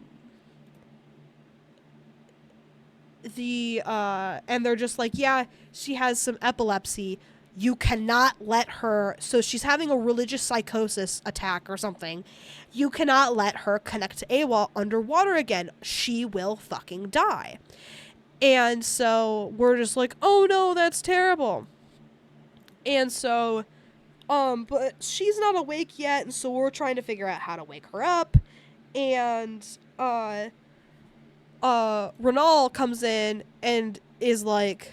they're just like, yeah, she has some epilepsy, you cannot let her, so she's having a religious psychosis attack or something, you cannot let her connect to AWA underwater again, she will fucking die. And so we're just like, oh no, that's terrible. And so but she's not awake yet, and so we're trying to figure out how to wake her up. And Renal comes in and is like,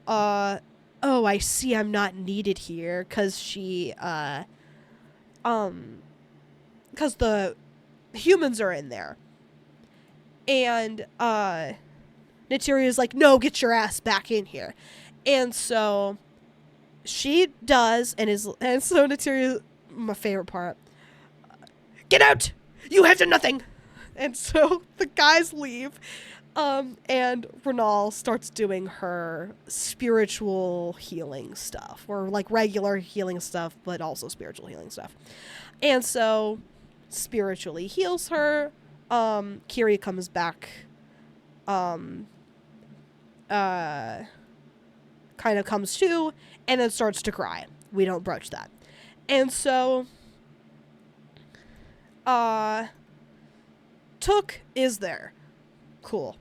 oh, I see I'm not needed here, because because the humans are in there. And Naturia's like, no, get your ass back in here. And so she does, and so Naturia, my favorite part, get out! You have done nothing! And so the guys leave, and Renal starts doing her spiritual healing stuff, or like regular healing stuff, but also spiritual healing stuff. And so spiritually heals her. Kiri comes back, kind of comes to, and then starts to cry. We don't broach that. And so Took is there. Cool.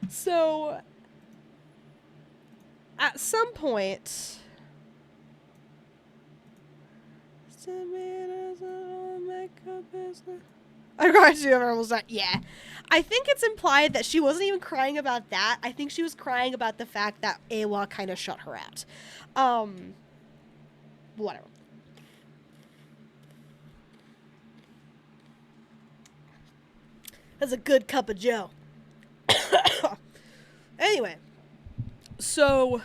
So at some point, I'm going to do almost that. Yeah. I think it's implied that she wasn't even crying about that. I think she was crying about the fact that AWA kind of shut her out. Whatever. That's a good cup of joe. Anyway, so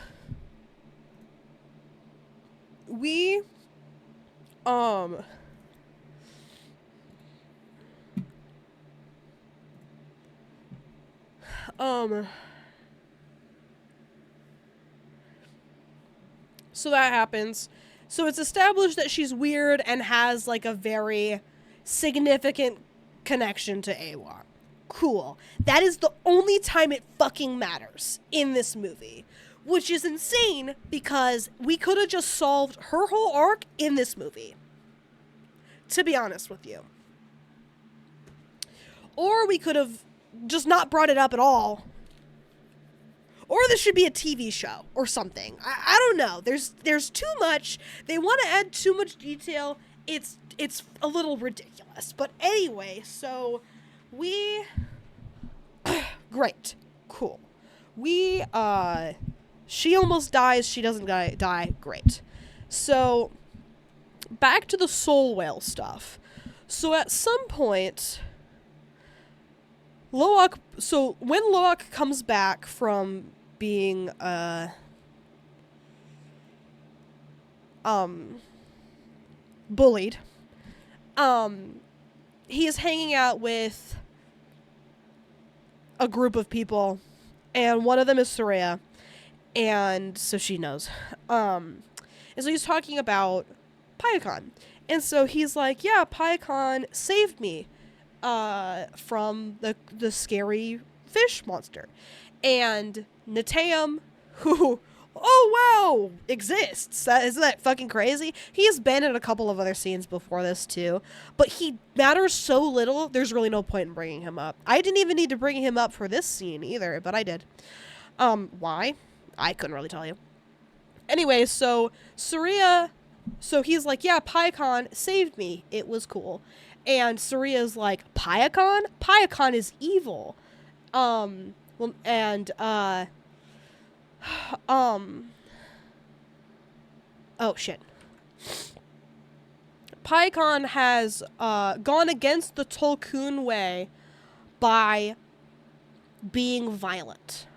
we so that happens. So it's established that she's weird and has like a very significant connection to AWA. Cool. That is the only time it fucking matters in this movie, which is insane because we could have just solved her whole arc in this movie, to be honest with you. Or we could have just not brought it up at all. Or this should be a TV show or something. I don't know. There's too much. They want to add too much detail. It's a little ridiculous. But anyway, so we great. Cool. We she almost dies, she doesn't die. Great. So back to the soul whale stuff. So at some point when Loak comes back from being bullied, he is hanging out with a group of people, and one of them is Soraya, and so she knows. And so he's talking about Pyakon, and so he's like, yeah, Pyakon saved me from the scary fish monster. And Nateum, who, oh wow, exists. Isn't that fucking crazy? He has been in a couple of other scenes before this too, but he matters so little, there's really no point in bringing him up. I didn't even need to bring him up for this scene either, but I did. Why? I couldn't really tell you. Anyway, so Soraya, so he's like, yeah, Pyakon saved me. It was cool. And Soria's like, Pyakon? Pyakon is evil. Well, and, oh shit. Paikon has gone against the Tolkien way by being violent.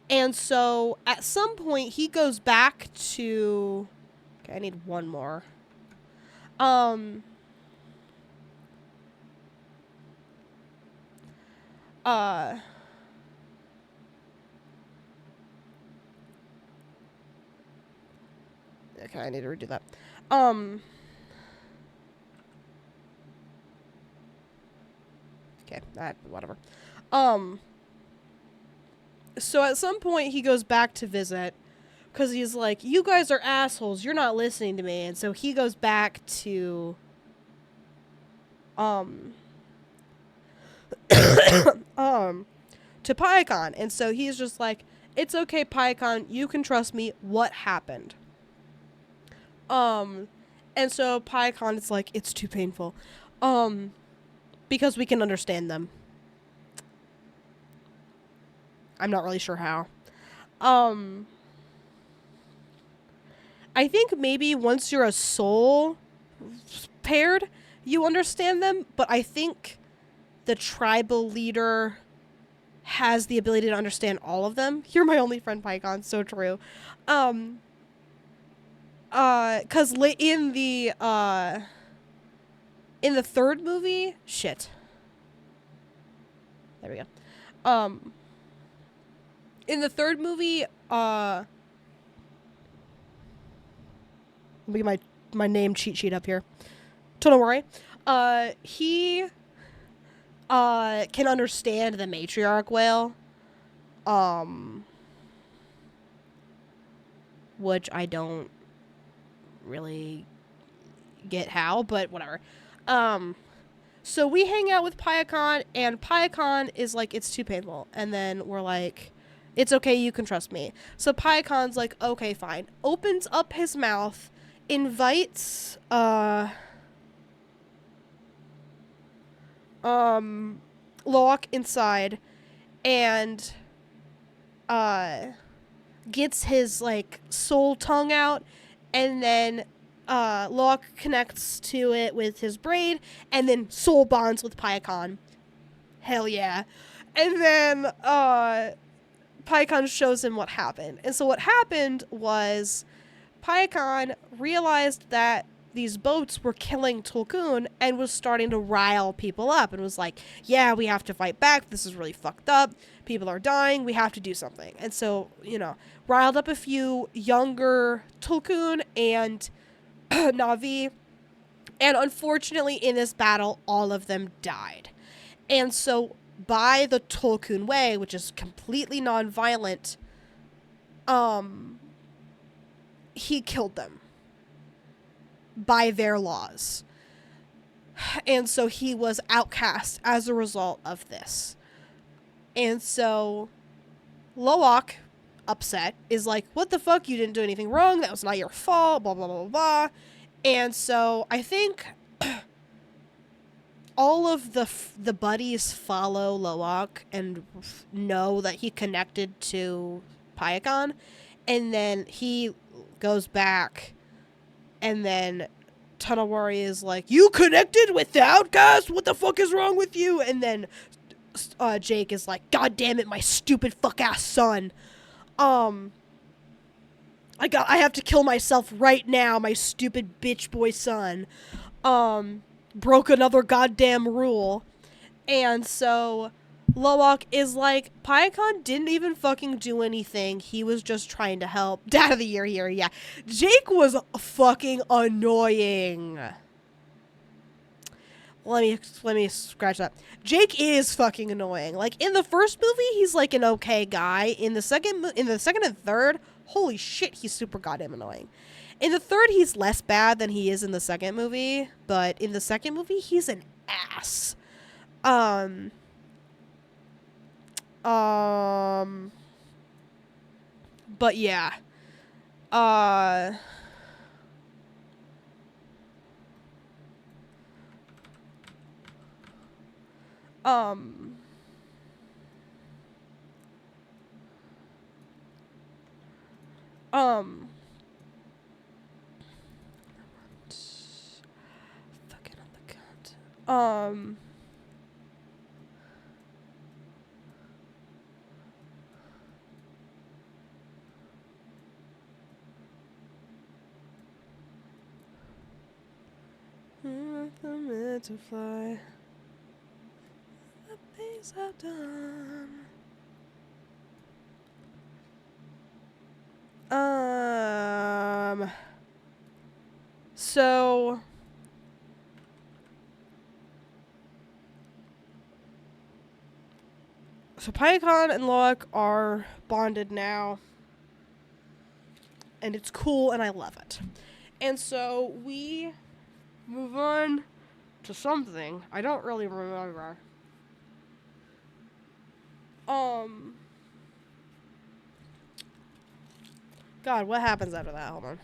And so at some point he goes back to... Okay, I need one more. Okay, I need to redo that. Okay, whatever. So at some point he goes back to visit because he's like, you guys are assholes, you're not listening to me. And so he goes back to to Paikon. And so he's just like, it's okay, Paikon, you can trust me. What happened? And so Paikon is like, it's too painful. Because we can understand them. I'm not really sure how. I think maybe once you're a soul paired, you understand them, but I think the tribal leader has the ability to understand all of them. You're my only friend, Paikon. So true. Cause in the third movie, shit. There we go. In the third movie, let me get my name cheat sheet up here. Don't worry. He can understand the matriarch whale. Which I don't really get how, but whatever. So we hang out with Paikon, and Paikon is like, it's too painful. And then we're like, it's okay, you can trust me. So Paikon's like, okay, fine. Opens up his mouth, invites, Loak inside, and, gets his, like, soul tongue out, and then, Loak connects to it with his braid, and then soul bonds with Paikon. Hell yeah. And then, Paikon shows him what happened. And so what happened was Paikon realized that these boats were killing Tolkien and was starting to rile people up and was like, yeah, we have to fight back. This is really fucked up. People are dying. We have to do something. And so, riled up a few younger Tolkien and Na'vi. And unfortunately, in this battle, all of them died. And so, by the Tolkien way, which is completely non-violent, he killed them. By their laws. And so he was outcast as a result of this. And so Loak, upset, is like, what the fuck? You didn't do anything wrong. That was not your fault. Blah, blah, blah, blah, blah. And so I think all of the buddies follow Loak and know that he connected to Paikon. And then he goes back. And then Tanawari is like, you connected with the outcast? What the fuck is wrong with you? And then Jake is like, God damn it, my stupid fuck-ass son. I have to kill myself right now, my stupid bitch boy son. Broke another goddamn rule. And so Loak is like, Paikon didn't even fucking do anything. He was just trying to help. Dad of the year here, yeah. Jake was fucking annoying. Let me scratch that. Jake is fucking annoying. Like, in the first movie, he's like an okay guy. In the second and third, holy shit, he's super goddamn annoying. In the third, he's less bad than he is in the second movie. But in the second movie, he's an ass. But yeah. Um. Nothing meant to fly. The things I've done. So Pycon and Loak are bonded now, and it's cool, and I love it. And so we move on to something I don't really remember. God, what happens after that? Hold on.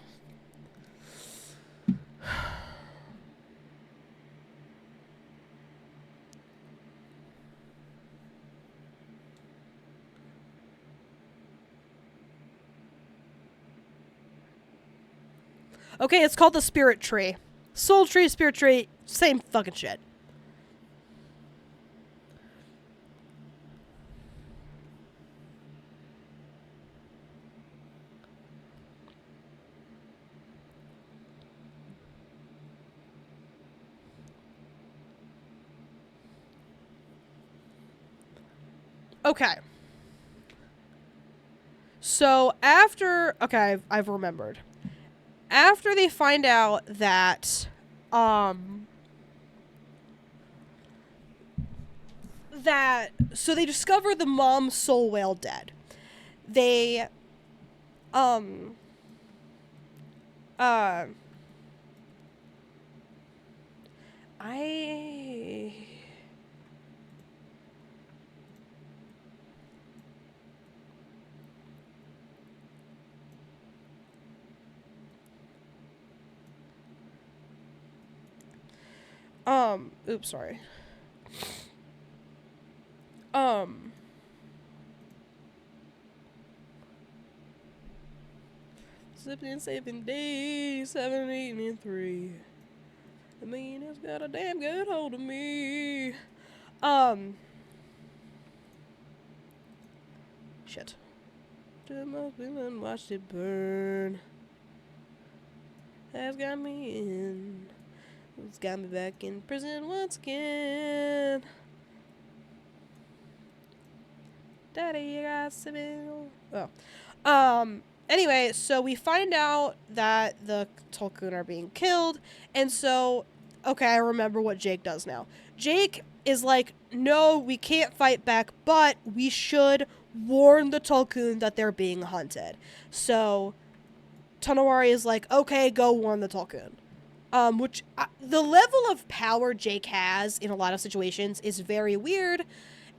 Okay, it's called the Spirit Tree. Soul Tree, Spirit Tree, same fucking shit. Okay. So after, okay, I've remembered. After they find out that, so they discover the mom's soul whale dead. They, I, oops, sorry. Sipping and saving days, 7, 8, and 3. I mean, it's got a damn good hold of me. Shit. Took my film and watched it burn. Has got me in. It's got me back in prison once again. Daddy, you got sipping. Oh. Anyway, so we find out that the Tulkun are being killed, and so, okay, I remember what Jake does now. Jake is like, no, we can't fight back, but we should warn the Tulkun that they're being hunted. So, Tonowari is like, okay, go warn the Tulkun. The level of power Jake has in a lot of situations is very weird,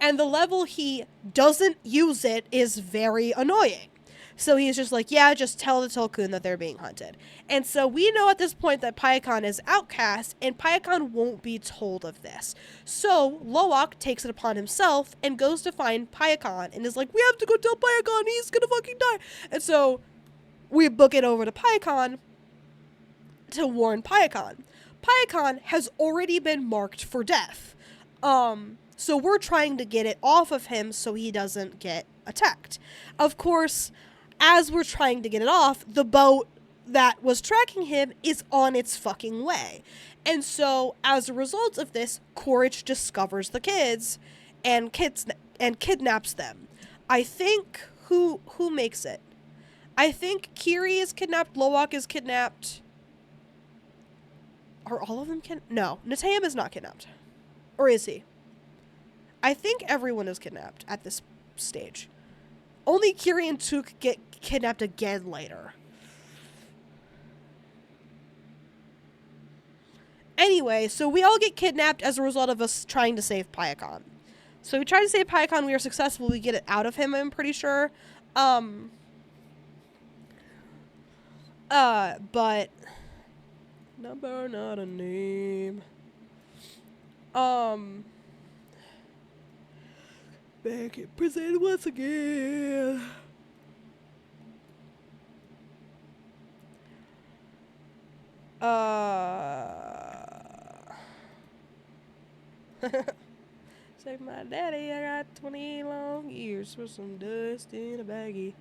and the level he doesn't use it is very annoying. So he's just like, yeah, just tell the Tulkun that they're being hunted. And so we know at this point that Payakan is outcast, and Payakan won't be told of this. So Loak takes it upon himself and goes to find Payakan and is like, we have to go tell Payakan, he's gonna fucking die. And so we book it over to Payakan to warn Payakan. Payakan has already been marked for death. So we're trying to get it off of him so he doesn't get attacked. Of course, as we're trying to get it off, the boat that was tracking him is on its fucking way. And so, as a result of this, Quaritch discovers the kids and kidnaps them. I think, who makes it? I think Kiri is kidnapped, Loak is kidnapped. Are all of them No, Natayam is not kidnapped. Or is he? I think everyone is kidnapped at this stage. Only Kiri and Took get kidnapped again later. Anyway, so we all get kidnapped as a result of us trying to save Payakan. So we try to save Payakan, we are successful, we get it out of him, I'm pretty sure. But number, not a name. Back in prison once again. Say my daddy, I got 20 long years for some dust in a baggie.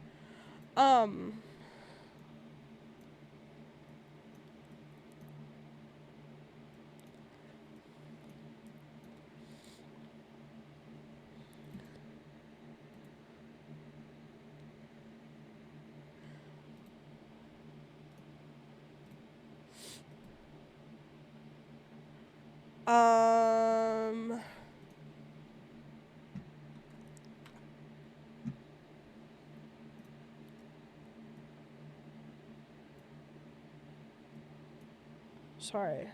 Sorry.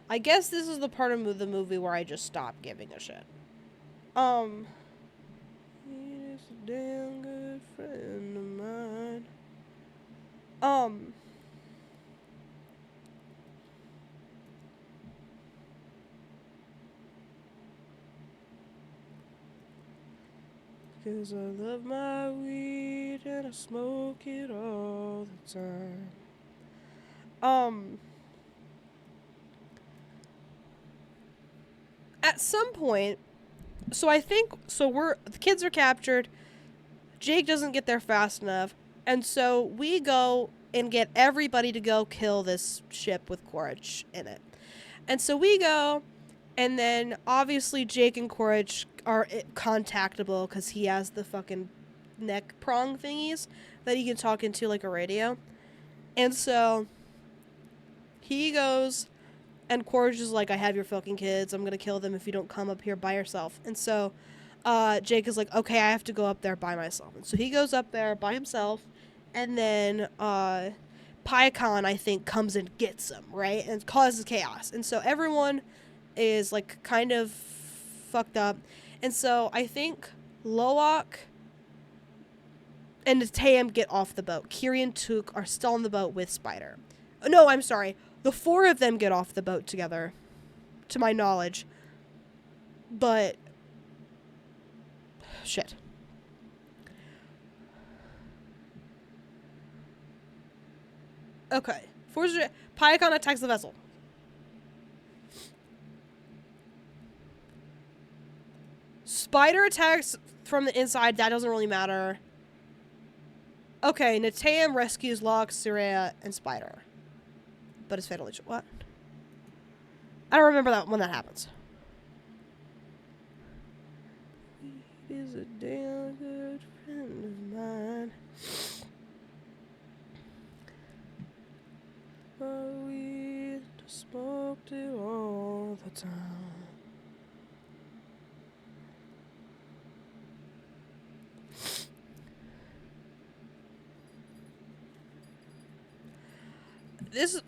I guess this is the part of the movie where I just stop giving a shit. He's a damn good friend of mine. Cause I love my weed and I smoke it all the time. At some point, the kids are captured. Jake doesn't get there fast enough, and so we go and get everybody to go kill this ship with Quaritch in it. And so we go, and then obviously Jake and Quaritch are contactable because he has the fucking neck prong thingies that he can talk into like a radio. And so he goes, and Quaritch is like, I have your fucking kids. I'm going to kill them if you don't come up here by yourself. And so Jake is like, okay, I have to go up there by myself. And so he goes up there by himself. And then Pycon, I think, comes and gets him, right? And causes chaos. And so everyone is like kind of fucked up. And so I think Loak and Tatum get off the boat. Kiri and Took are still on the boat with Spider. No, I'm sorry. The four of them get off the boat together, to my knowledge. But shit. Okay. Pycon attacks the vessel. Spider attacks from the inside. That doesn't really matter. Okay, Nateam rescues Locke, Soraya, and Spider. But it's fatally... What? I don't remember that when that happens. He is a damn good friend of mine. But we smoked it all the time.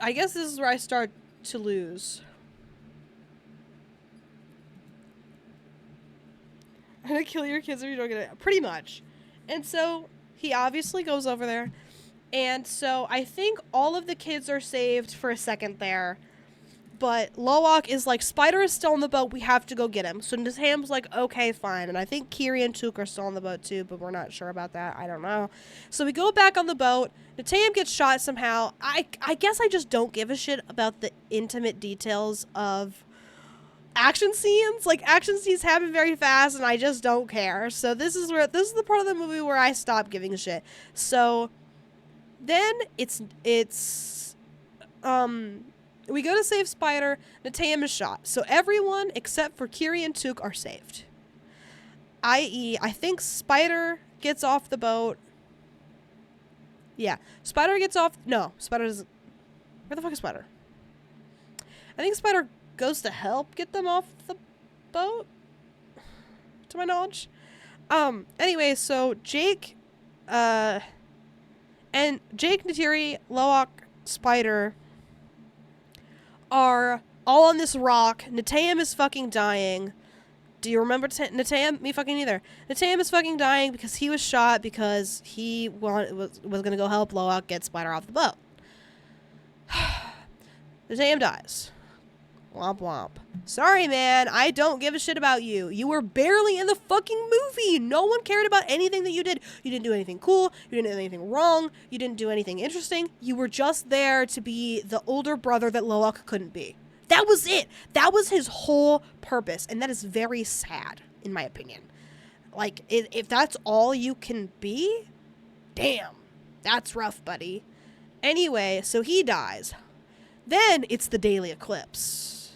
I guess this is where I start to lose. I'm gonna kill your kids if you don't get it. Pretty much. And so he obviously goes over there. And so I think all of the kids are saved for a second there. But Loak is like, Spider is still on the boat. We have to go get him. So Natam's like, okay, fine. And I think Kiri and Took are still on the boat too, but we're not sure about that. I don't know. So we go back on the boat. Natam gets shot somehow. I guess I just don't give a shit about the intimate details of action scenes. Like, action scenes happen very fast, and I just don't care. So this is the part of the movie where I stop giving a shit. So then we go to save Spider. Natam is shot. So everyone except for Kiri and Took are saved. I.e., I think Spider gets off the boat. Yeah. Spider gets off... No, Spider doesn't... Where the fuck is Spider? I think Spider goes to help get them off the boat, to my knowledge. Anyway, so Jake, Natiri, Loak, Spider are all on this rock. Natam is fucking dying. Do you remember Natam? Me fucking neither. Natam is fucking dying because he was shot because he was gonna go help Loak get Spider off the boat. Natam dies. Womp womp. Sorry, man. I don't give a shit about you. You were barely in the fucking movie. No one cared about anything that you did. You didn't do anything cool. You didn't do anything wrong. You didn't do anything interesting. You were just there to be the older brother that Loak couldn't be. That was it. That was his whole purpose, and that is very sad, in my opinion. Like, if that's all you can be, damn, that's rough, buddy. Anyway, so he dies. Then it's the daily eclipse.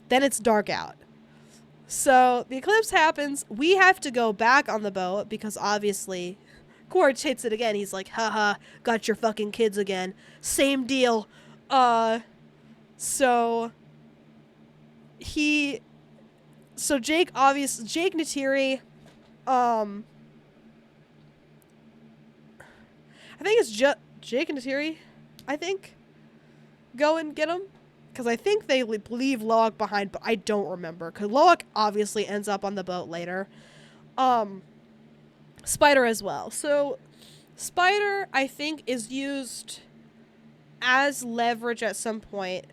Then it's dark out. So the eclipse happens. We have to go back on the boat because obviously Quaritch hits it again. He's like, haha, got your fucking kids again. Same deal. So Jake Neytiri, I think it's Jake and Neytiri, I think, go and get him. Because I think they leave Loak behind, but I don't remember. Because Loak obviously ends up on the boat later. Spider as well. So Spider, I think, is used as leverage at some point.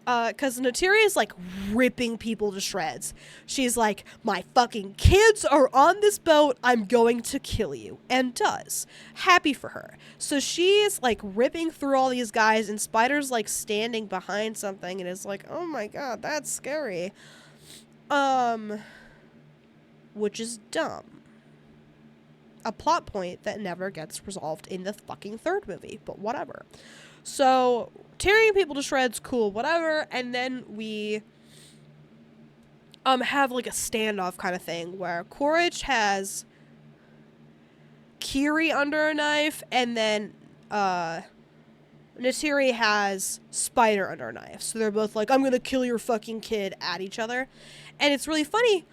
Because Neytiri is, like, ripping people to shreds. She's like, my fucking kids are on this boat. I'm going to kill you. And does. Happy for her. So she's, like, ripping through all these guys, and Spider's, like, standing behind something, and is like, oh my god, that's scary. Which is dumb. A plot point that never gets resolved in the fucking third movie, but whatever. So, tearing people to shreds, cool, whatever, and then we have, like, a standoff kind of thing where Quaritch has Kiri under a knife, and then Neytiri has Spider under a knife. So they're both like, I'm gonna kill your fucking kid at each other. And it's really funny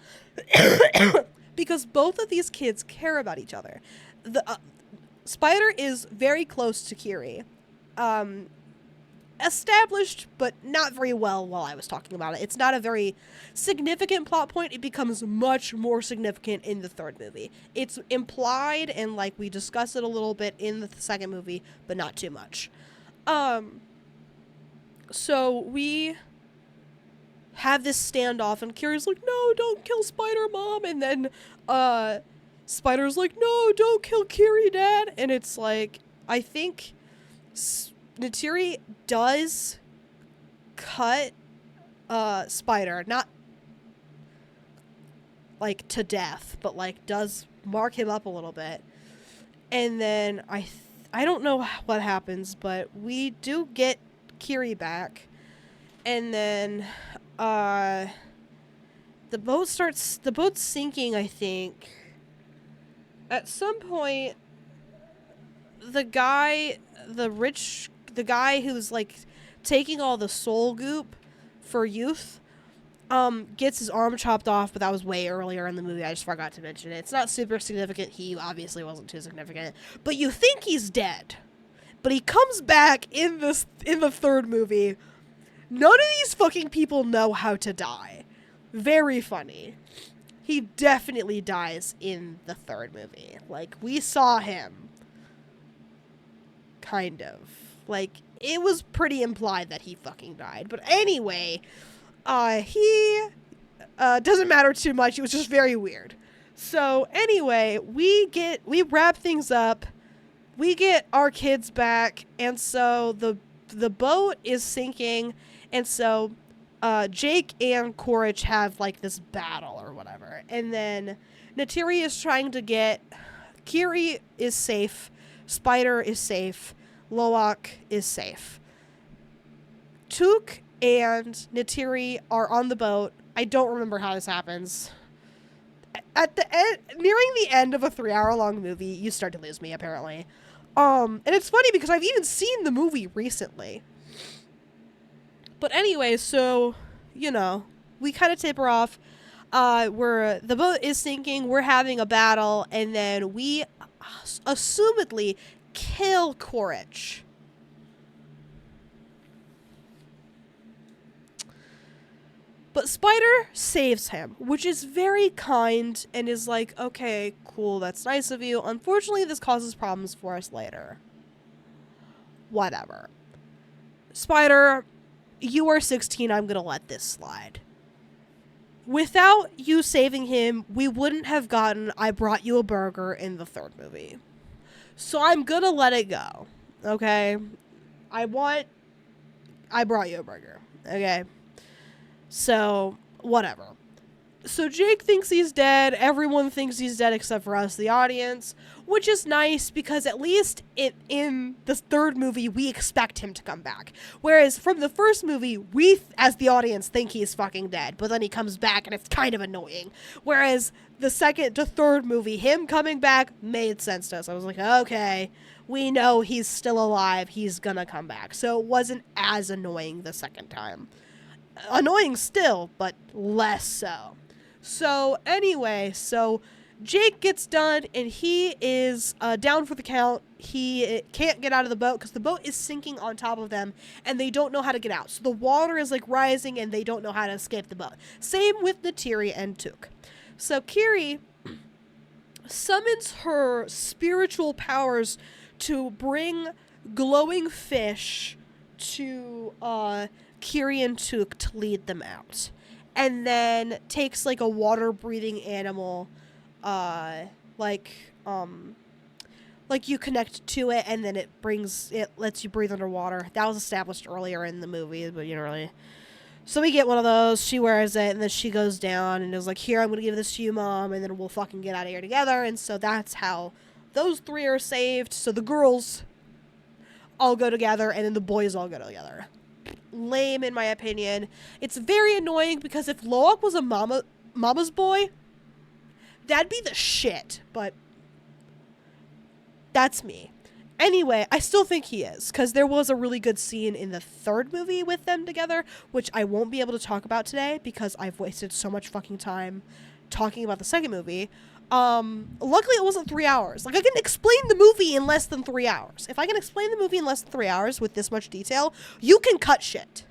because both of these kids care about each other. The Spider is very close to Kiri. Established, but not very well while I was talking about it. It's not a very significant plot point. It becomes much more significant in the third movie. It's implied, and, like, we discuss it a little bit in the second movie, but not too much. So we have this standoff, and Kiri's like, no, don't kill Spider, Mom, and then, Spider's like, no, don't kill Kiri, Dad, and it's like, I think Neytiri does cut Spider, not like to death, but like does mark him up a little bit. And then I don't know what happens, but we do get Kiri back. And then the boat's sinking, I think. At some point the guy who's, like, taking all the soul goop for youth, gets his arm chopped off, but that was way earlier in the movie. I just forgot to mention it. It's not super significant. He obviously wasn't too significant. But you think he's dead. But he comes back in the third movie. None of these fucking people know how to die. Very funny. He definitely dies in the third movie. Like, we saw him. Kind of. Like, it was pretty implied that he fucking died. But anyway, he doesn't matter too much. It was just very weird. So anyway, we wrap things up. We get our kids back, and so the boat is sinking, and so Jake and Quaritch have, like, this battle or whatever. And then Neytiri is trying to get Kiri is safe. Spider is safe. Loak is safe. Took and Neytiri are on the boat. I don't remember how this happens. At the end, nearing the end of a 3-hour-long movie, you start to lose me, apparently. And it's funny because I've even seen the movie recently. But anyway, so, you know, we kind of taper off. The boat is sinking. We're having a battle, and then we assumedly kill Quaritch. But Spider saves him, which is very kind and is like, okay, cool, that's nice of you. Unfortunately, this causes problems for us later. Whatever. Spider, you are 16, I'm gonna let this slide. Without you saving him, we wouldn't have gotten I Brought You a Burger in the third movie. So I'm gonna let it go, okay? I want I brought you a burger. Okay? So, whatever. So Jake thinks he's dead. Everyone thinks he's dead except for us, the audience, which is nice because at least in the third movie, we expect him to come back. Whereas from the first movie, we, as the audience, think he's fucking dead, but then he comes back and it's kind of annoying. Whereas the second to third movie, him coming back made sense to us. I was like, okay, we know he's still alive. He's gonna come back. So it wasn't as annoying the second time. Annoying still, but less so. So, anyway, Jake gets done, and he is down for the count. He can't get out of the boat because the boat is sinking on top of them, and they don't know how to get out. So the water is, like, rising, and they don't know how to escape the boat. Same with Natiri and Tuk. So Kiri summons her spiritual powers to bring glowing fish to Kiri and Tuk to lead them out. And then takes, like, a water-breathing animal, like you connect to it, and then it lets you breathe underwater. That was established earlier in the movie, but you know, really. So we get one of those, she wears it, and then she goes down, and is like, here, I'm gonna give this to you, Mom, and then we'll fucking get out of here together, and so that's how those three are saved. So the girls all go together, and then the boys all go together. Lame, in my opinion. It's very annoying because if Loak was a mama's boy, that'd be the shit, but that's me. Anyway, I still think he is, because there was a really good scene in the third movie with them together, which I won't be able to talk about today because I've wasted so much fucking time talking about the second movie. Luckily it wasn't 3 hours. Like, I can explain the movie in less than 3 hours. If I can explain the movie in less than 3 hours with this much detail, you can cut shit.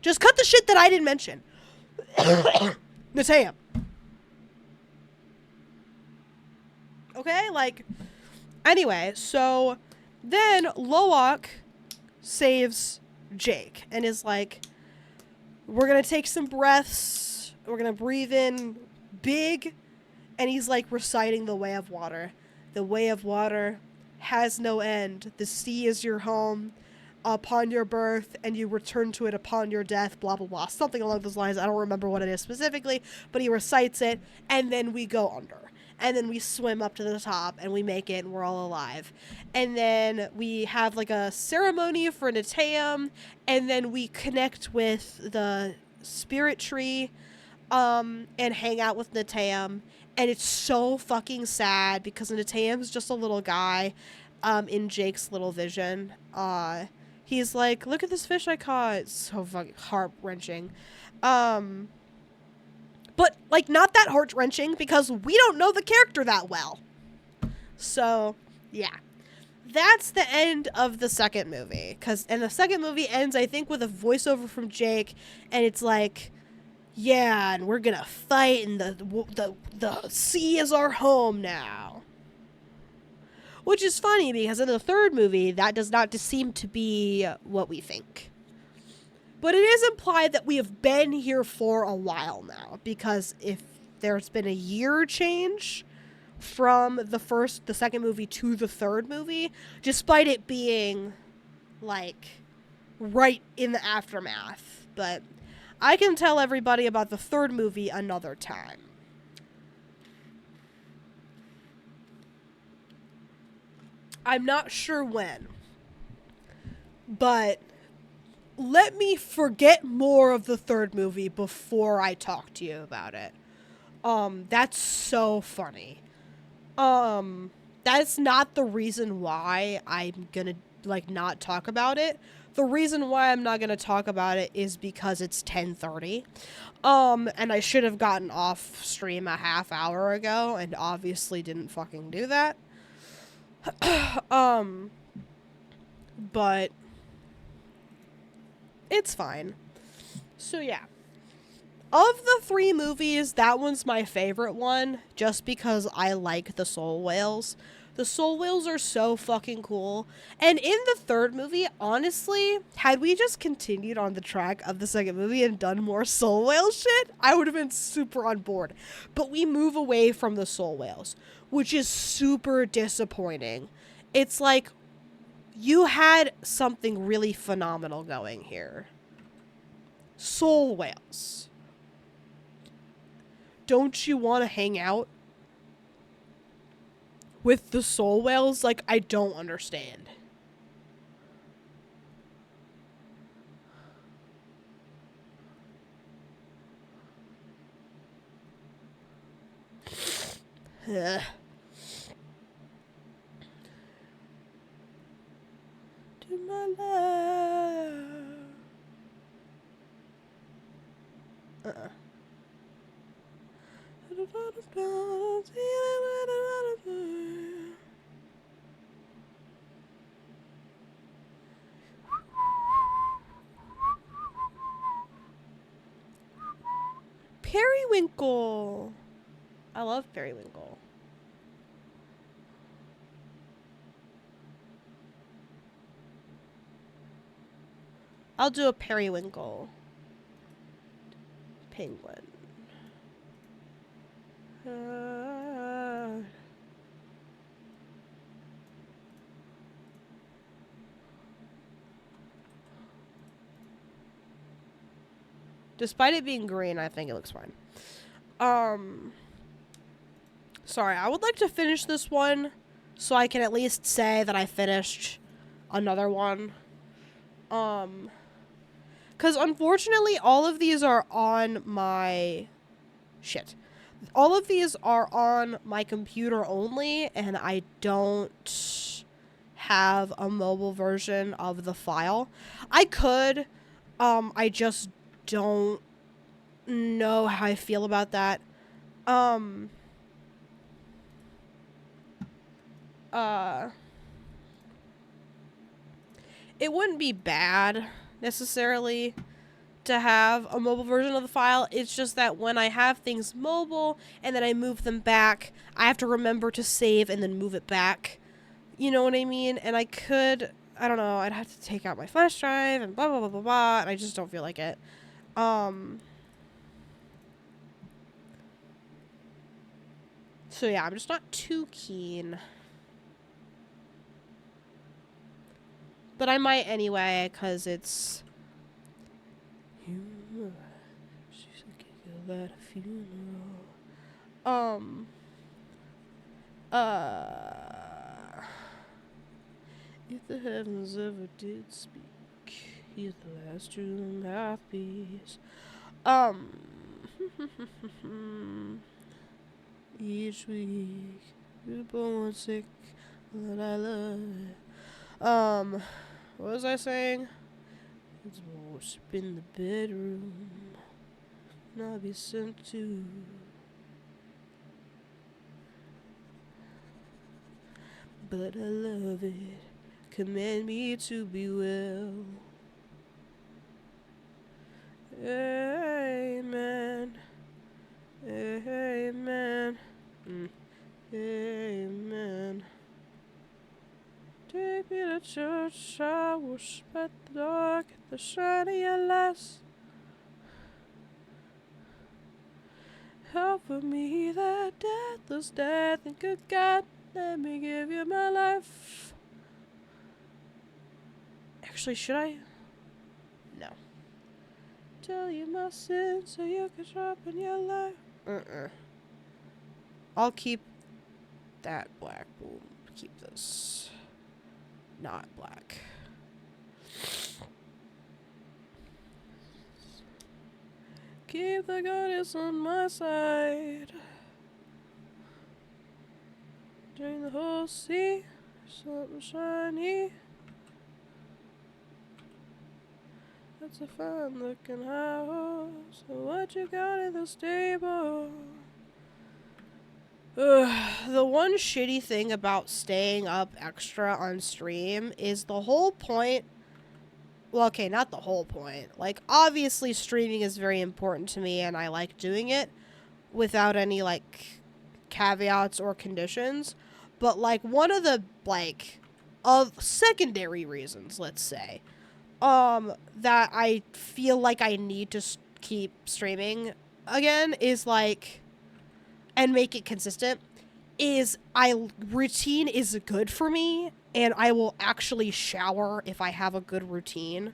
Just cut the shit that I didn't mention. Natam. Okay, like, anyway, so then Loak saves Jake and is like, we're gonna take some breaths, we're gonna breathe in big, and he's like reciting the way of water. The way of water has no end. The sea is your home upon your birth, and you return to it upon your death, blah, blah, blah. Something along those lines. I don't remember what it is specifically, but he recites it, and then we go under. And then we swim up to the top, and we make it, and we're all alive. And then we have, like, a ceremony for Natam, and then we connect with the spirit tree, and hang out with Natam. And it's so fucking sad, because Natam's just a little guy, in Jake's little vision. He's like, look at this fish I caught. It's so fucking heart-wrenching. But, like, not that heart-wrenching because we don't know the character that well. So, yeah. That's the end of the second movie. And the second movie ends, I think, with a voiceover from Jake. And it's like, yeah, and we're gonna fight, and the sea is our home now. Which is funny, because in the third movie, that does not seem to be what we think. But it is implied that we have been here for a while now, because if there's been a year change from the second movie to the third movie, despite it being, like, right in the aftermath. But I can tell everybody about the third movie another time. I'm not sure when, but let me forget more of the third movie before I talk to you about it. That's so funny. That's not the reason why I'm gonna, like, not talk about it. The reason why I'm not gonna talk about it is because it's 10:30. And I should have gotten off stream a half hour ago, and obviously didn't fucking do that. But it's fine. So yeah. Of the three movies, that one's my favorite one, just because I like the soul whales. The soul whales are so fucking cool. And in the third movie, honestly, had we just continued on the track of the second movie and done more soul whale shit, I would have been super on board. But we move away from the soul whales, which is super disappointing. It's like, You had something really phenomenal going here. Soul whales. Don't you want to hang out with the soul whales? Like, I don't understand. Ugh. To my love. Periwinkle. I love periwinkle. I'll do a periwinkle penguin. Despite it being green, I think it looks fine. Sorry, I would like to finish this one so I can at least say that I finished another one. Because unfortunately, all of these are on my... Shit. All of these are on my computer only, and I don't have a mobile version of the file. I could, I just don't know how I feel about that. It wouldn't be bad, necessarily, to have a mobile version of the file. It's just that when I have things mobile and then I move them back, I have to remember to save and then move it back. You know what I mean? And I could, I don't know, I'd have to take out my flash drive and blah, blah, blah, blah, blah, and I just don't feel like it. So yeah, I'm just not too keen. But I might anyway, because it's... She's a giggle at a funeral. If the heavens ever did speak, he's the last true mouthpiece. Each week, you're born sick, that I love. What was I saying? It's worship in the bedroom, and I'll be sent to. But I love it. Command me to be well. Amen. Amen. Amen. Take me to church, I worship at the dark, at the shine of your lights. Offer me that deathless death, and good God, let me give you my life. Actually, should I? No. Tell you my sins so you can sharpen your life. I'll keep that black. We'll keep this not black. Keep the goddess on my side. During the whole sea, something shiny. That's a fine looking house. So what you got in the stable? The one shitty thing about staying up extra on stream is the whole point. Well, okay, not the whole point. Like, obviously streaming is very important to me and I like doing it without any, like, caveats or conditions. But, like, one of the, like, of secondary reasons, let's say, that I feel like I need to keep streaming again is, like, and make it consistent, is routine is good for me, and I will actually shower if I have a good routine.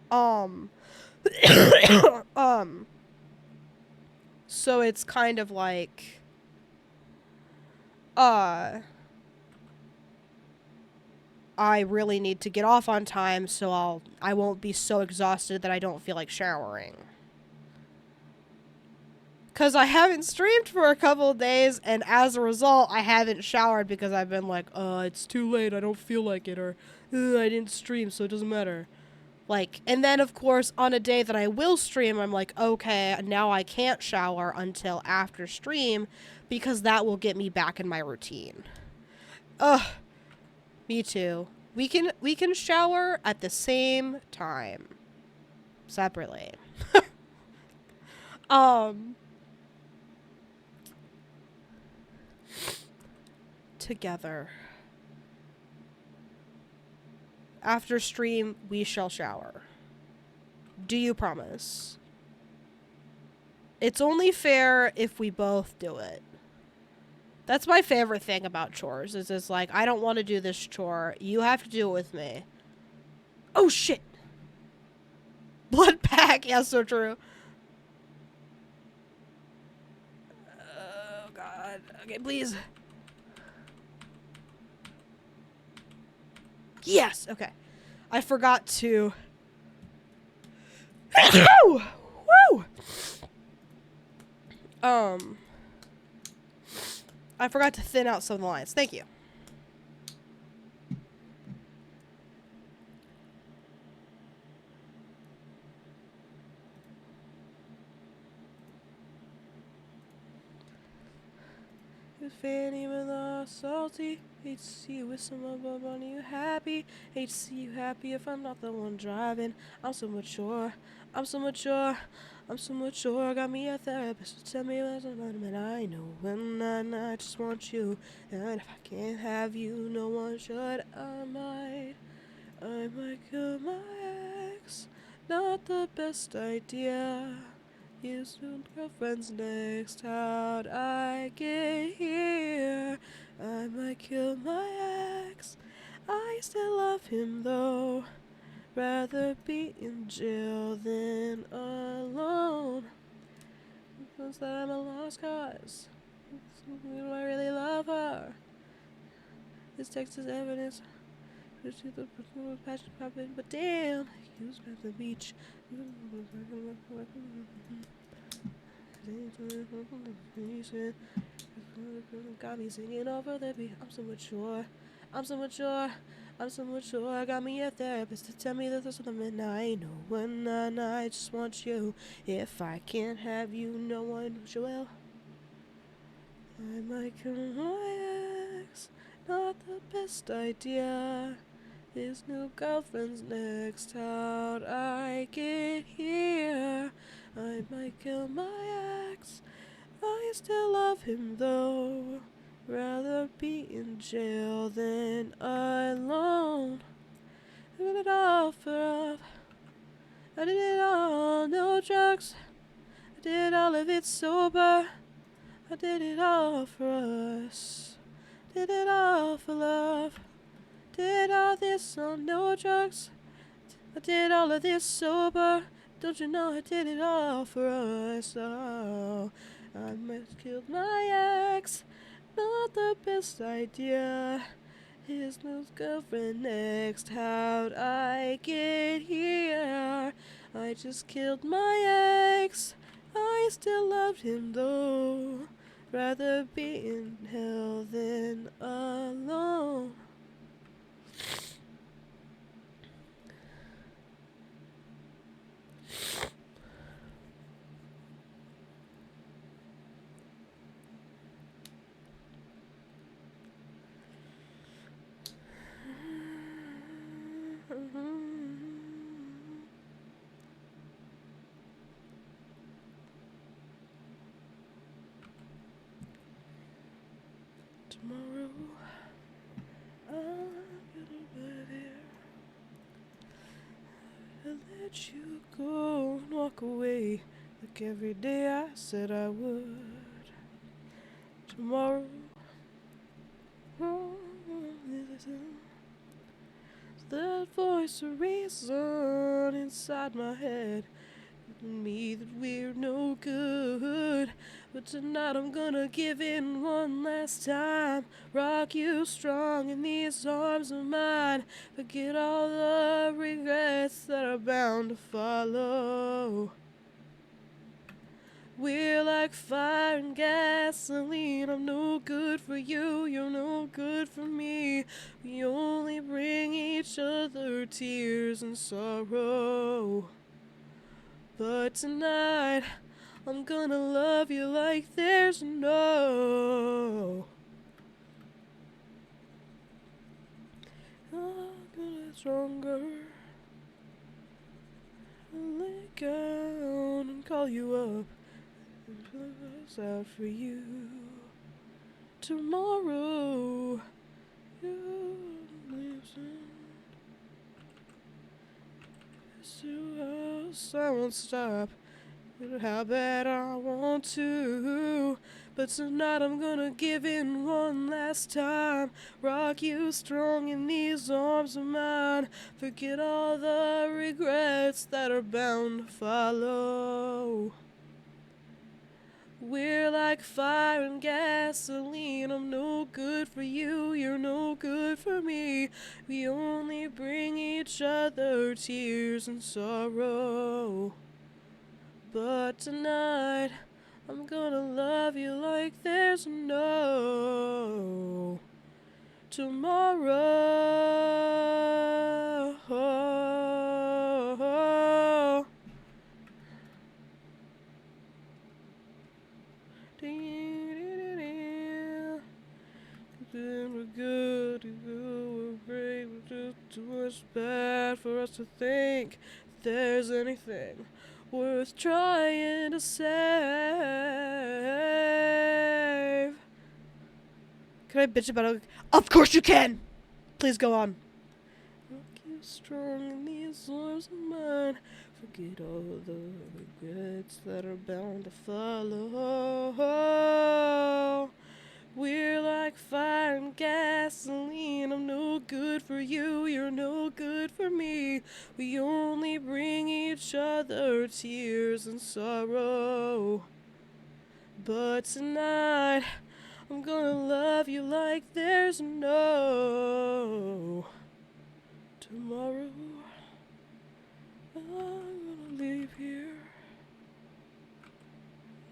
Um, um, so it's kind of like, I really need to get off on time, so I won't be so exhausted that I don't feel like showering. Because I haven't streamed for a couple of days, and as a result, I haven't showered because I've been like, it's too late, I don't feel like it, or, I didn't stream, so it doesn't matter. Like, and then, of course, on a day that I will stream, I'm like, okay, now I can't shower until after stream, because that will get me back in my routine. Ugh. Me too. We can shower at the same time. Separately. Together. After stream, we shall shower. Do you promise? It's only fair if we both do it. That's my favorite thing about chores, is it's like, I don't want to do this chore. You have to do it with me. Oh, shit. Blood pack. Yeah, so true. Oh, God. Okay, please. Yes. Okay. I forgot to... Woo! I forgot to thin out some of the lines. Thank you. It's Fanny with a salty. Hate to see you with some above on you happy. Hate to see you happy if I'm not the one driving. I'm so mature. I'm so mature. I'm so mature. Got me a therapist to tell me what's on my mind. I know when I just want you. And if I can't have you, no one should. I might kill my ex. Not the best idea. You soon girlfriend's next. How'd I get here? I might kill my ex. I still love him though. Rather be in jail than alone. Because that I'm a lost cause. Do I really love her? This text is evidence. The passion popping, but damn, he was at the beach. Got me singing over the beat. I'm so mature. I'm so mature. I'm so mature. Got me a therapist to tell me that there's something I know when I just want you. If I can't have you, no one will. I might kill my ex. Not the best idea. His new girlfriend's next. How'd I get here? I might kill my ex. I still love him though. Rather be in jail than alone. I did it all for love. I did it all, no drugs. I did all of it sober. I did it all for us. Did it all for love. Did all this on no drugs. I did all of this sober. Don't you know I did it all for us? Oh, I must killed my ex. Not the best idea. His new girlfriend next. How'd I get here? I just killed my ex. I still loved him though. Rather be in hell than alone. Tomorrow, I'm gonna live here. I'll let you go and walk away like every day I said I would. Tomorrow, That voice of reason inside my head, telling me that we're no good. But tonight I'm gonna give in one last time. Rock you strong in these arms of mine. Forget all the regrets that are bound to follow. We're like fire and gasoline. I'm no good for you, you're no good for me. We only bring each other tears and sorrow. But tonight, I'm gonna love you like there's no. I'm gonna get stronger. I'll lay down and call you up. It's out for you. Tomorrow, you listen. I won't stop. How bad I want to. But tonight I'm gonna give in one last time. Rock you strong in these arms of mine. Forget all the regrets that are bound to follow. We're like fire and gasoline. I'm no good for you, you're no good for me. We only bring each other tears and sorrow. But tonight, I'm gonna love you like there's no tomorrow. We're good, we're brave, we're just too much bad for us to think there's anything worth trying to save. Can I bitch about it? Of course you can! Please go on. Rock you strong in these arms of mine. Forget all the regrets that are bound to follow. We're like fire and gasoline. I'm no good for you, you're no good for me. We only bring each other tears and sorrow. But tonight, I'm gonna love you like there's no tomorrow. I'm gonna leave here.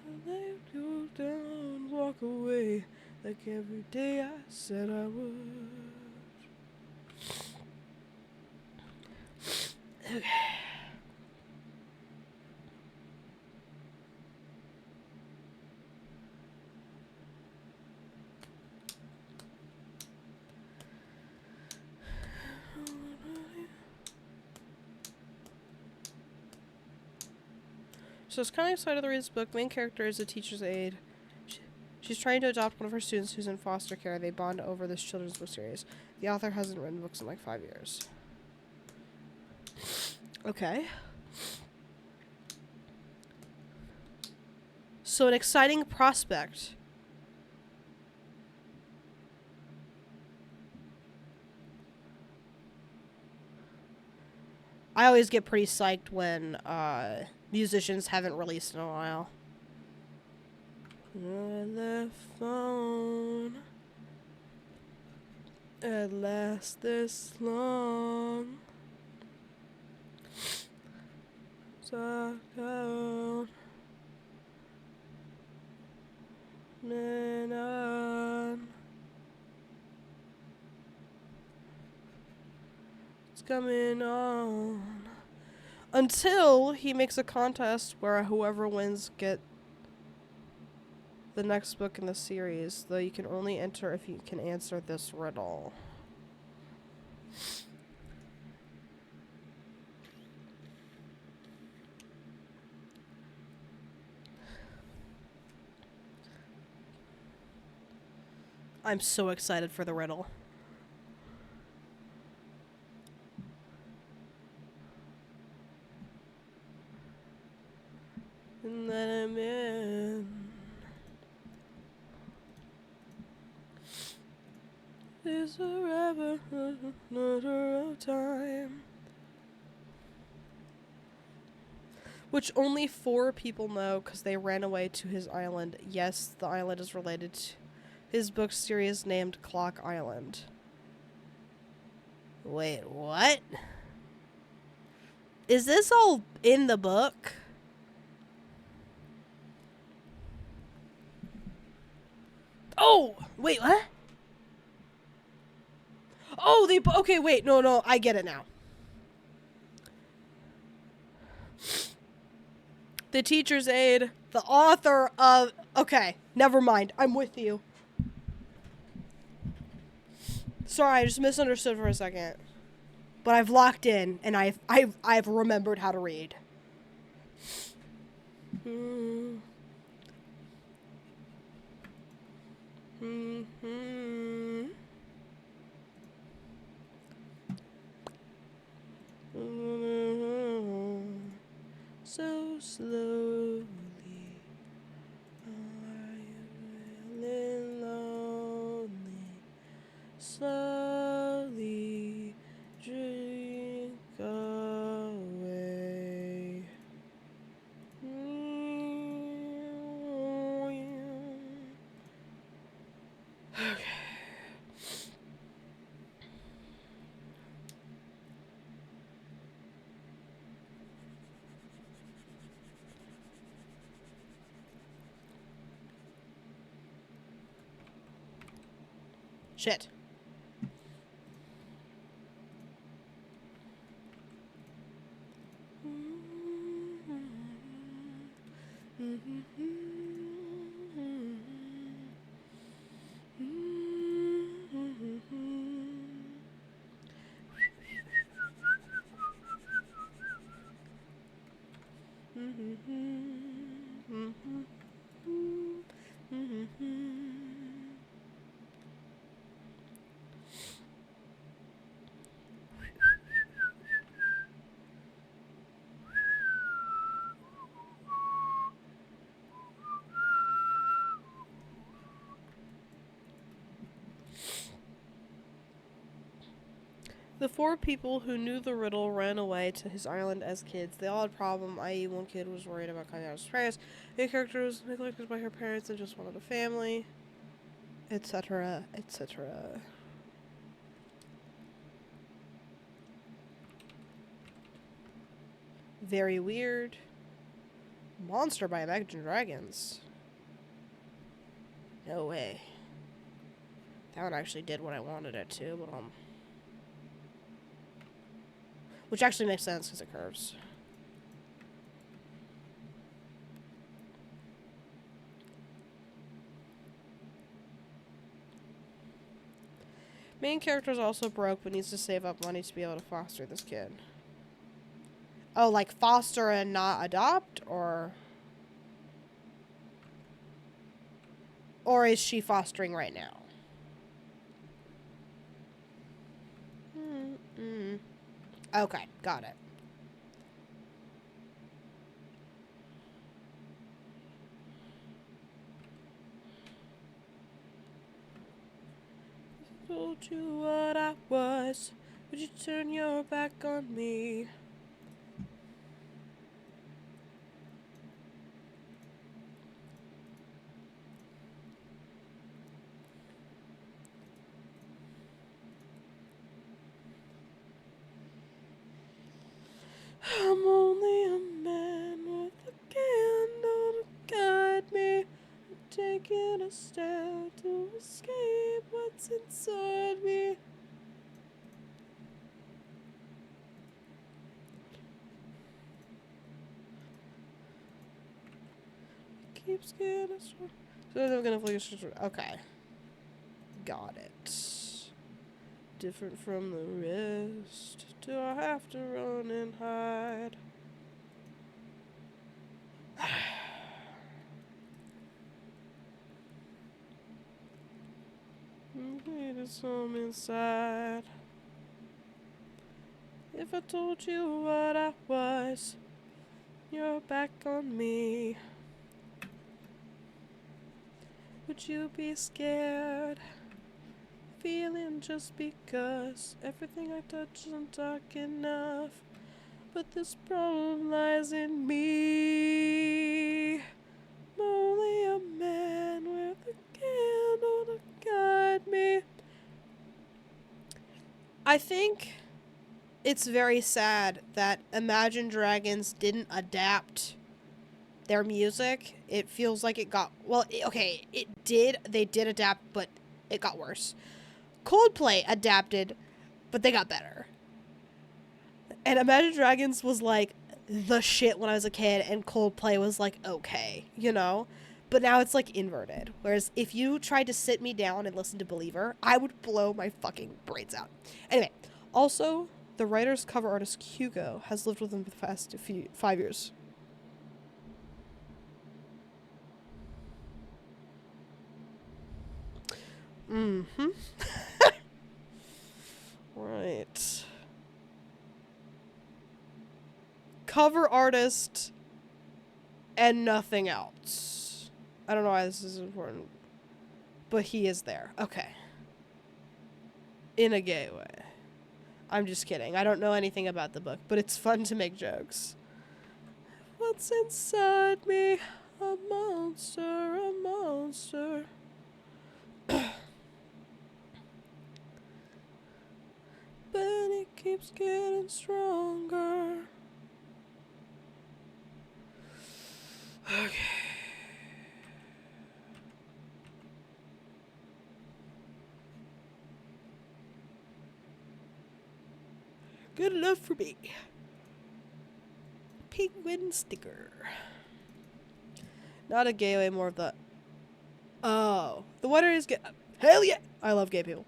I lay you down, walk away. Like every day I said I would. Okay. So it's kind of excited to read this book. Main character is a teacher's aide. She's trying to adopt one of her students who's in foster care. They bond over this children's book series. The author hasn't written books in like 5 years. Okay. So an exciting prospect. I always get pretty psyched when musicians haven't released in a while. I left phone at last this long. Talk out and on. It's coming on until he makes a contest where whoever wins get the next book in the series, though you can only enter if you can answer this riddle. I'm so excited for the riddle. And then I'm in. is forever another of time. Which only 4 people know because they ran away to his island. Yes, the island is related to his book series named Clock Island. Wait, what? Is this all in the book? Oh, wait, what? Oh, okay, wait, no, I get it now. The teacher's aide, the author of... Okay, never mind. I'm with you. Sorry, I just misunderstood for a second. But I've locked in, and I've remembered how to read. So slowly are you feeling lonely? Slowly drink away. Okay. Shit. The 4 people who knew the riddle ran away to his island as kids. They all had a problem, i.e. one kid was worried about coming out of space, the character was neglected by her parents and just wanted a family, etc., etc. Very weird. Monster by Imagine Dragons. No way. That one actually did what I wanted it to, but which actually makes sense because it curves. Main character is also broke but needs to save up money to be able to foster this kid. Oh, like foster and not adopt? Or is she fostering right now? Okay, got it. I told you what I was. Would you turn your back on me? I'm only a man with a candle to guide me. I'm taking a step to escape what's inside me. Keeps getting strong. So I'm gonna focus. Okay. Got it. Different from the rest. Do I have to run and hide? Needed some inside. If I told you what I was, you're back on me. Would you be scared feeling just because everything I touch isn't dark enough. But this problem lies in me. I'm only a man with a candle to guide me. I think it's very sad that Imagine Dragons didn't adapt their music. It feels like it got... Well, it did. They did adapt, but it got worse. Coldplay adapted, but they got better. And Imagine Dragons was, like, the shit when I was a kid, and Coldplay was, like, okay, you know? But now it's, like, inverted. Whereas if you tried to sit me down and listen to Believer, I would blow my fucking brains out. Anyway, also, the writer's cover artist Hugo has lived with them for the past 5 years. Mm-hmm. Right. Cover artist and nothing else. I don't know why this is important, but he is there. Okay. In a gay way. I'm just kidding. I don't know anything about the book, but it's fun to make jokes. What's inside me? A monster, a monster. But it keeps getting stronger. Okay. Good enough for me. Penguin sticker. Not a gay way, more of the... Oh. The winner is gay. Hell yeah! I love gay people.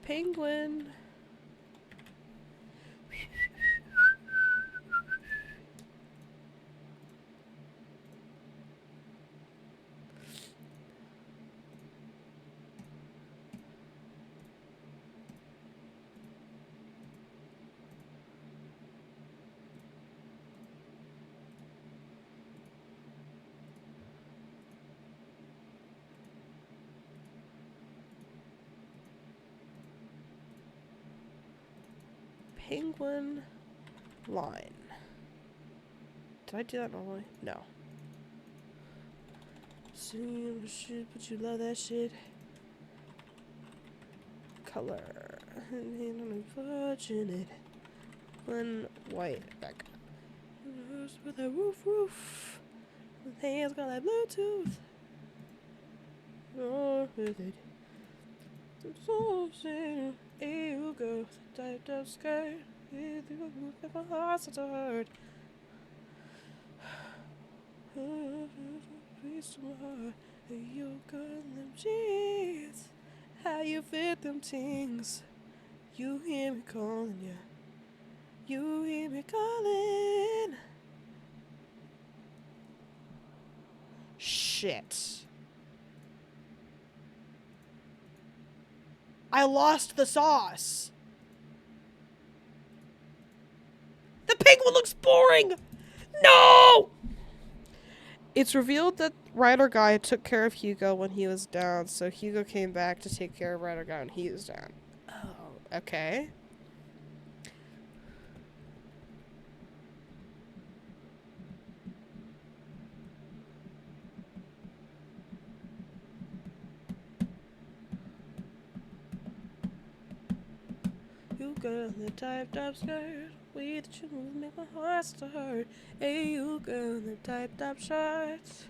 Penguin... Penguin line. Did I do that normally? No. See the shit, but you love that shit. Color. Unfortunate. One white back. With a roof. With hands got like Bluetooth. Oh, with it. So you go, typed up skirt. My heart's so hurt. Piece to my heart. You got them jeans. How you fit them things. You hear me calling you. You hear me calling. Shit. I lost the sauce. The penguin looks boring. No! It's revealed that Rider Guy took care of Hugo when he was down, so Hugo came back to take care of Rider Guy when he was down. Oh, okay. You got the typed up skirt. Way that you move make my heart start. Hey, you got the typed up shorts.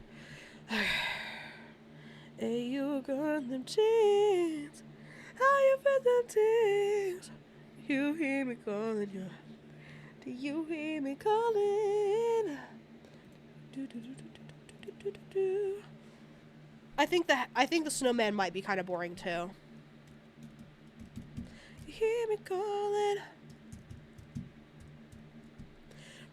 Hey, you got them jeans. How you fit them things? You hear me calling you. Do you hear me calling? Do. I think the snowman might be kind of boring too. You hear me calling?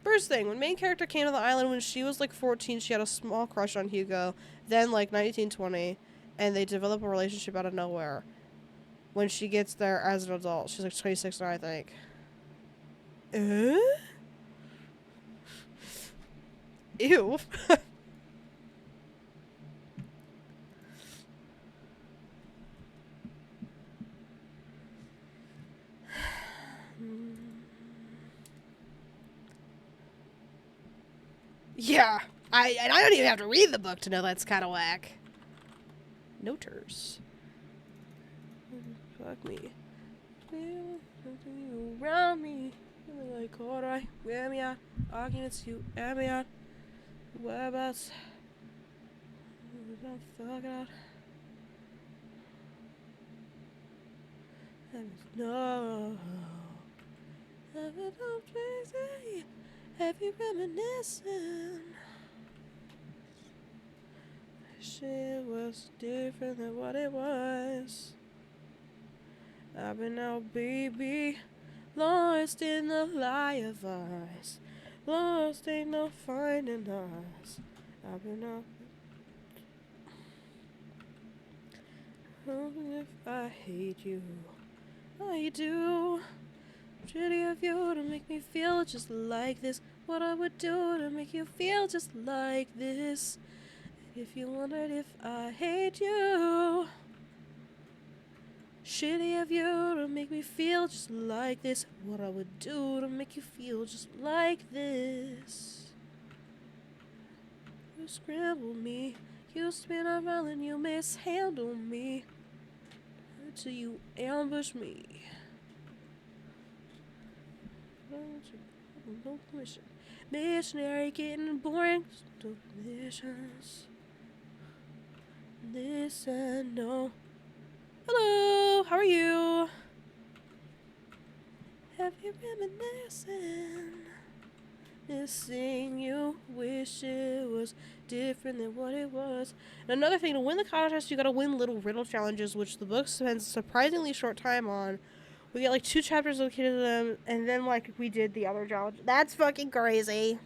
First thing, when main character came to the island when she was like 14, she had a small crush on Hugo. Then like 1920, and they develop a relationship out of nowhere. When she gets there as an adult, she's like 26 now, I think. Ew. Yeah. I don't even have to read the book to know that's kind of whack. Noters. Fuck me. Around me. Like, alright, where me at? Arguments, you air me at. Whereabouts? Fuck out. No. Heavy reminiscing. Shit was different than what it was. I've been out, baby, lost in the lie of us. Lost, ain't no finding us. I've been out. Oh, if I hate you, I do. Shitty of you to make me feel just like this. What I would do to make you feel just like this. If you wondered if I hate you. Shitty of you to make me feel just like this. What I would do to make you feel just like this. You scramble me. You spin around and you mishandle me. Until you ambush me. No permission. Missionary getting boring. No missions. Listen, no. Hello, how are you? Have you reminiscing? Missing you, wish it was different than what it was. And another thing, to win the contest, you gotta win little riddle challenges, which the book spends a surprisingly short time on. We get like 2 chapters located in them, and then like we did the other challenge. That's fucking crazy.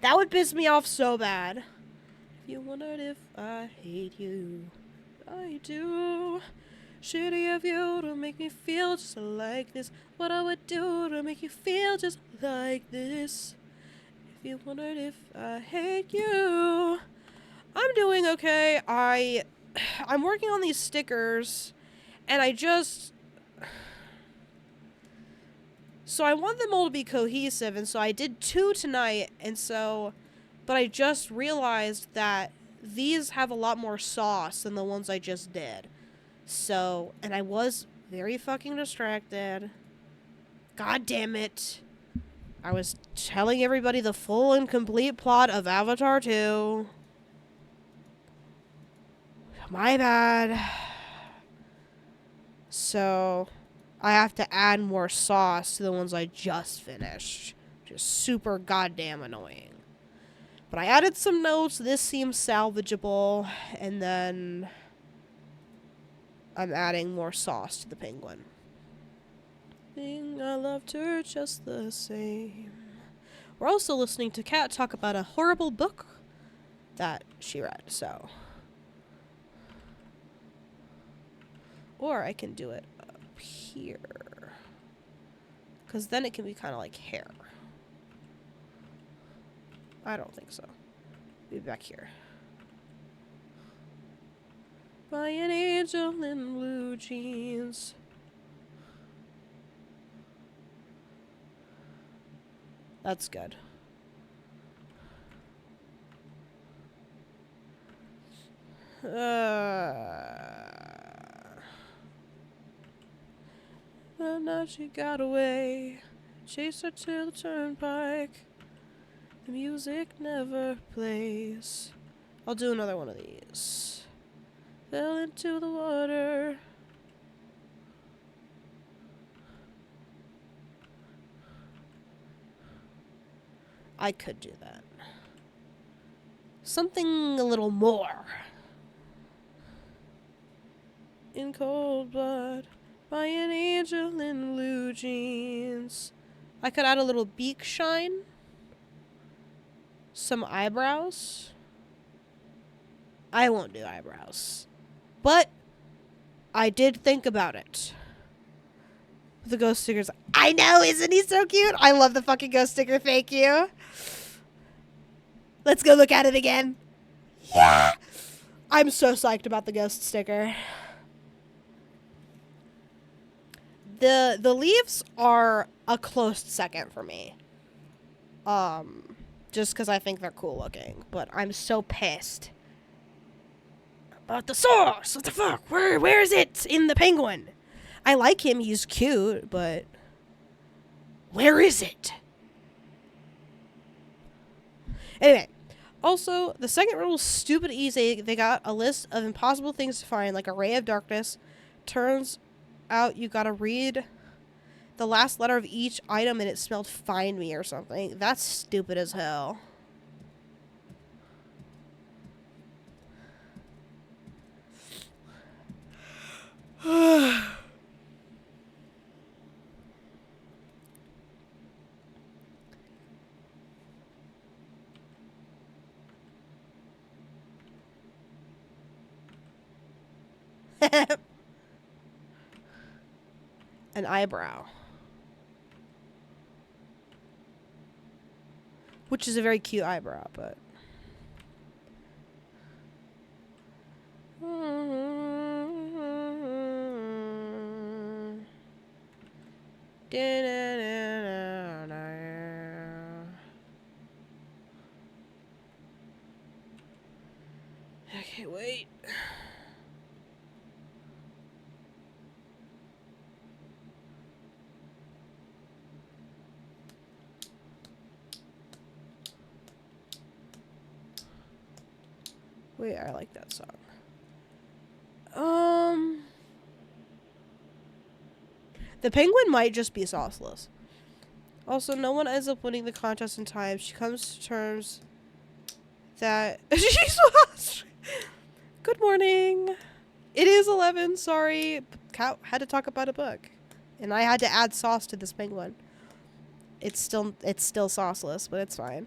That would piss me off so bad. If you wondered if I hate you, I do. Shitty of you to make me feel just like this. What I would do to make you feel just like this. If you wondered if I hate you, I'm doing okay. I'm working on these stickers, and so I want them all to be cohesive, and so I did 2 tonight, but I just realized that these have a lot more sauce than the ones I just did. So, and I was very fucking distracted. God damn it. I was telling everybody the full and complete plot of Avatar 2. My bad. So, I have to add more sauce to the ones I just finished. Which is super goddamn annoying. But I added some notes. This seems salvageable. And then I'm adding more sauce to the penguin. I loved her just the same. We're also listening to Kat talk about a horrible book that she read, so. Or I can do it up here. Because then it can be kind of like hair. I don't think so. Be back here. By an angel in blue jeans. That's good. And now she got away. Chased her to the turnpike. The music never plays. I'll do another one of these. Fell into the water. I could do that. Something a little more. In cold blood, by an angel in blue jeans. I could add a little beak shine. Some eyebrows. I won't do eyebrows. But I did think about it. The ghost stickers. I know, isn't he so cute? I love the fucking ghost sticker, thank you. Let's go look at it again. Yeah. I'm so psyched about the ghost sticker. The leaves are a close second for me. just because I think they're cool looking. But I'm so pissed about the sauce. What the fuck? Where is it in the penguin? I like him. He's cute, but where is it? Anyway, also, the second riddle was stupid easy. They got a list of impossible things to find, like a ray of darkness. Turns out you gotta read the last letter of each item and it spelled find me or something. That's stupid as hell. An eyebrow. Which is a very cute eyebrow, but... Okay, wait. Wait, I like that song. The penguin might just be sauceless. Also, no one ends up winning the contest in time. She comes to terms that she's lost. Good morning. It is 11. Sorry, Cat had to talk about a book, and I had to add sauce to this penguin. It's still sauceless, but it's fine.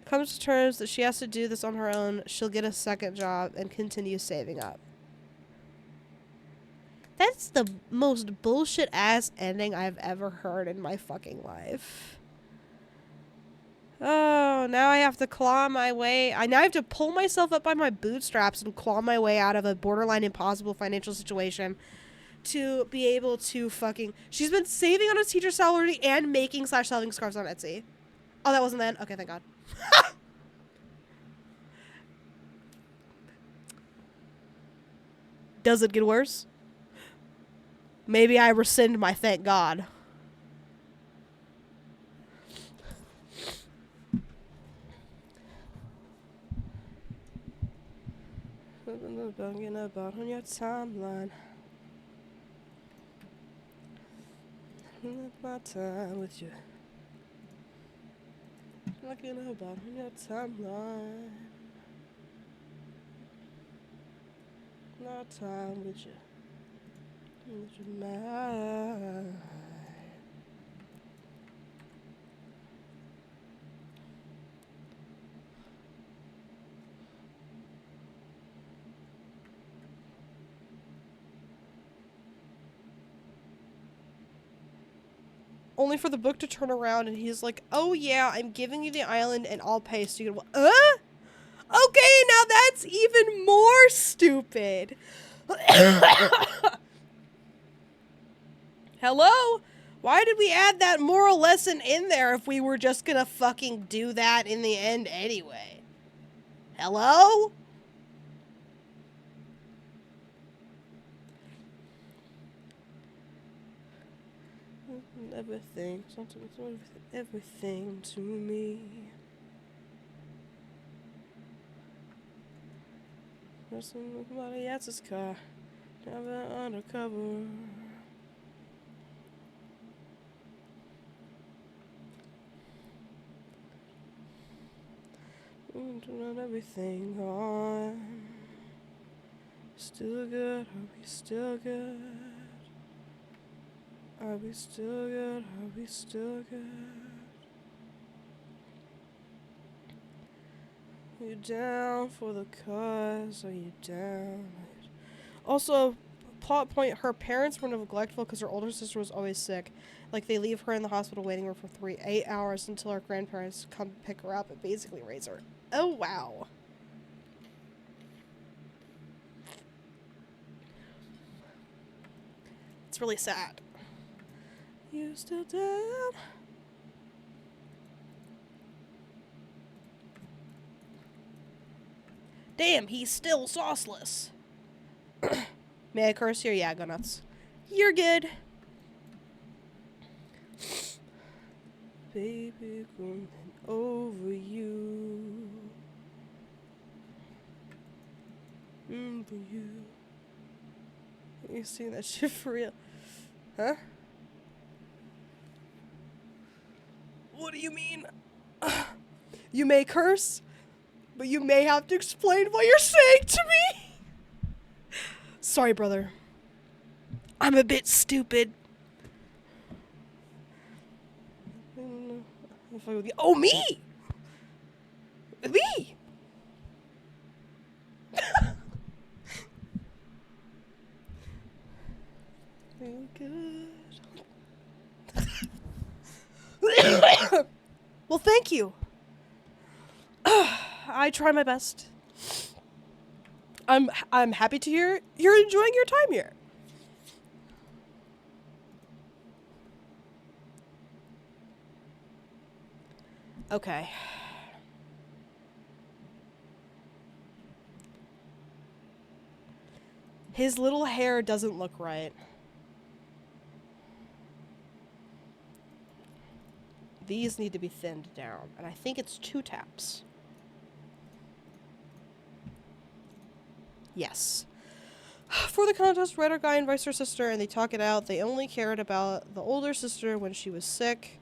Comes to terms that she has to do this on her own. She'll get a second job and continue saving up. That's the most bullshit ass ending I've ever heard in my fucking life. Oh, now I have to claw my way. Now I have to pull myself up by my bootstraps and claw my way out of a borderline impossible financial situation to be able to fucking... She's been saving on a teacher's salary and making/selling scarves on Etsy. Oh, that wasn't then? Okay, thank God. Does it get worse? Maybe I rescind my thank God. Talking about on your timeline. My time with you. Talking about on your timeline. My time with you. With your mind. Only for the book to turn around and he's like, oh yeah, I'm giving you the island and I'll pay. So you can, okay, now that's even more stupid. Hello? Why did we add that moral lesson in there if we were just gonna fucking do that in the end anyway? Hello? Everything, everything to me. Somebody else's car, never undercover. Turn everything on. Still good? Are we still good? Are we still good? Are we still good? Are you down for the cause? Are you down? Also, plot point, her parents were neglectful because her older sister was always sick. Like, they leave her in the hospital waiting room for 8 hours until her grandparents come pick her up and basically raise her. Oh, wow. It's really sad. You still down? Damn, he's still sauceless. May I curse here? Yeah, go nuts. You're good. Baby, going over you. For you. You seen that shit for real? Huh? What do you mean? You may curse, but you may have to explain what you're saying to me. Sorry, brother. I'm a bit stupid. Oh, me! Me! Good. Well, thank you. I try my best. I'm happy to hear you're enjoying your time here. Okay. His little hair doesn't look right. These need to be thinned down, and I think it's 2 taps. Yes. For the contest, writer guy invites her sister, and they talk it out. They only cared about the older sister when she was sick,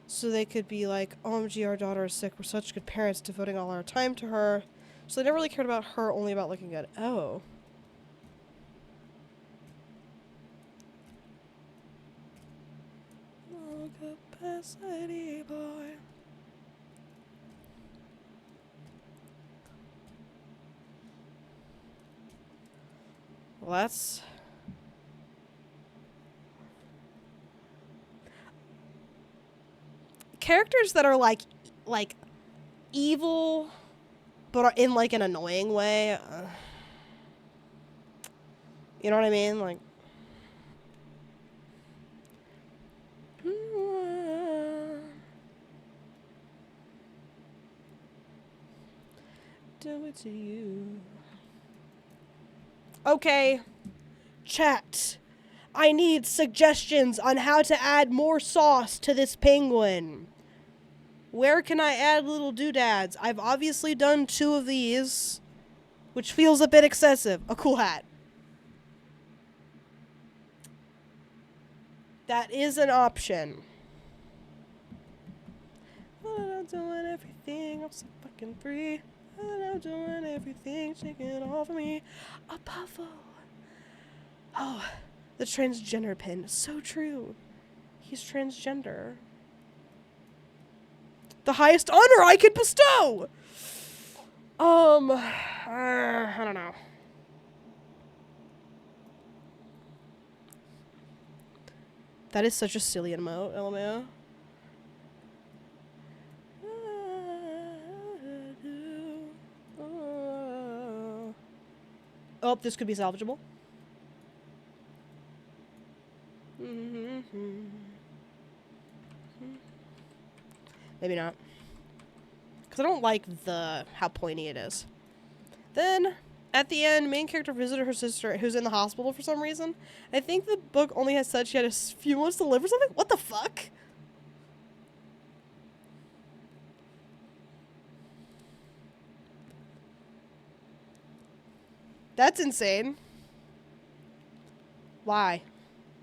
so they could be like, OMG, our daughter is sick. We're such good parents, devoting all our time to her. So they never really cared about her, only about looking good. Oh. Capacity boy. Well, that's... Characters that are like evil, but are in like an annoying way. You know what I mean? Like... Do it to you. Okay. Chat. I need suggestions on how to add more sauce to this penguin. Where can I add little doodads? I've obviously done 2 of these, which feels a bit excessive. A cool hat. That is an option. I'm doing everything. I'm so fucking free. I'm doing everything. Shaking it all for me. A puffle. Oh, the transgender pin. So true. He's transgender. The highest honor I could bestow! I don't know. That is such a silly emote, LMAO. Oh, this could be salvageable. Maybe not. Because I don't like how pointy it is. Then, at the end, main character visited her sister, who's in the hospital for some reason. I think the book only has said she had a few months to live or something. What the fuck? That's insane. Why?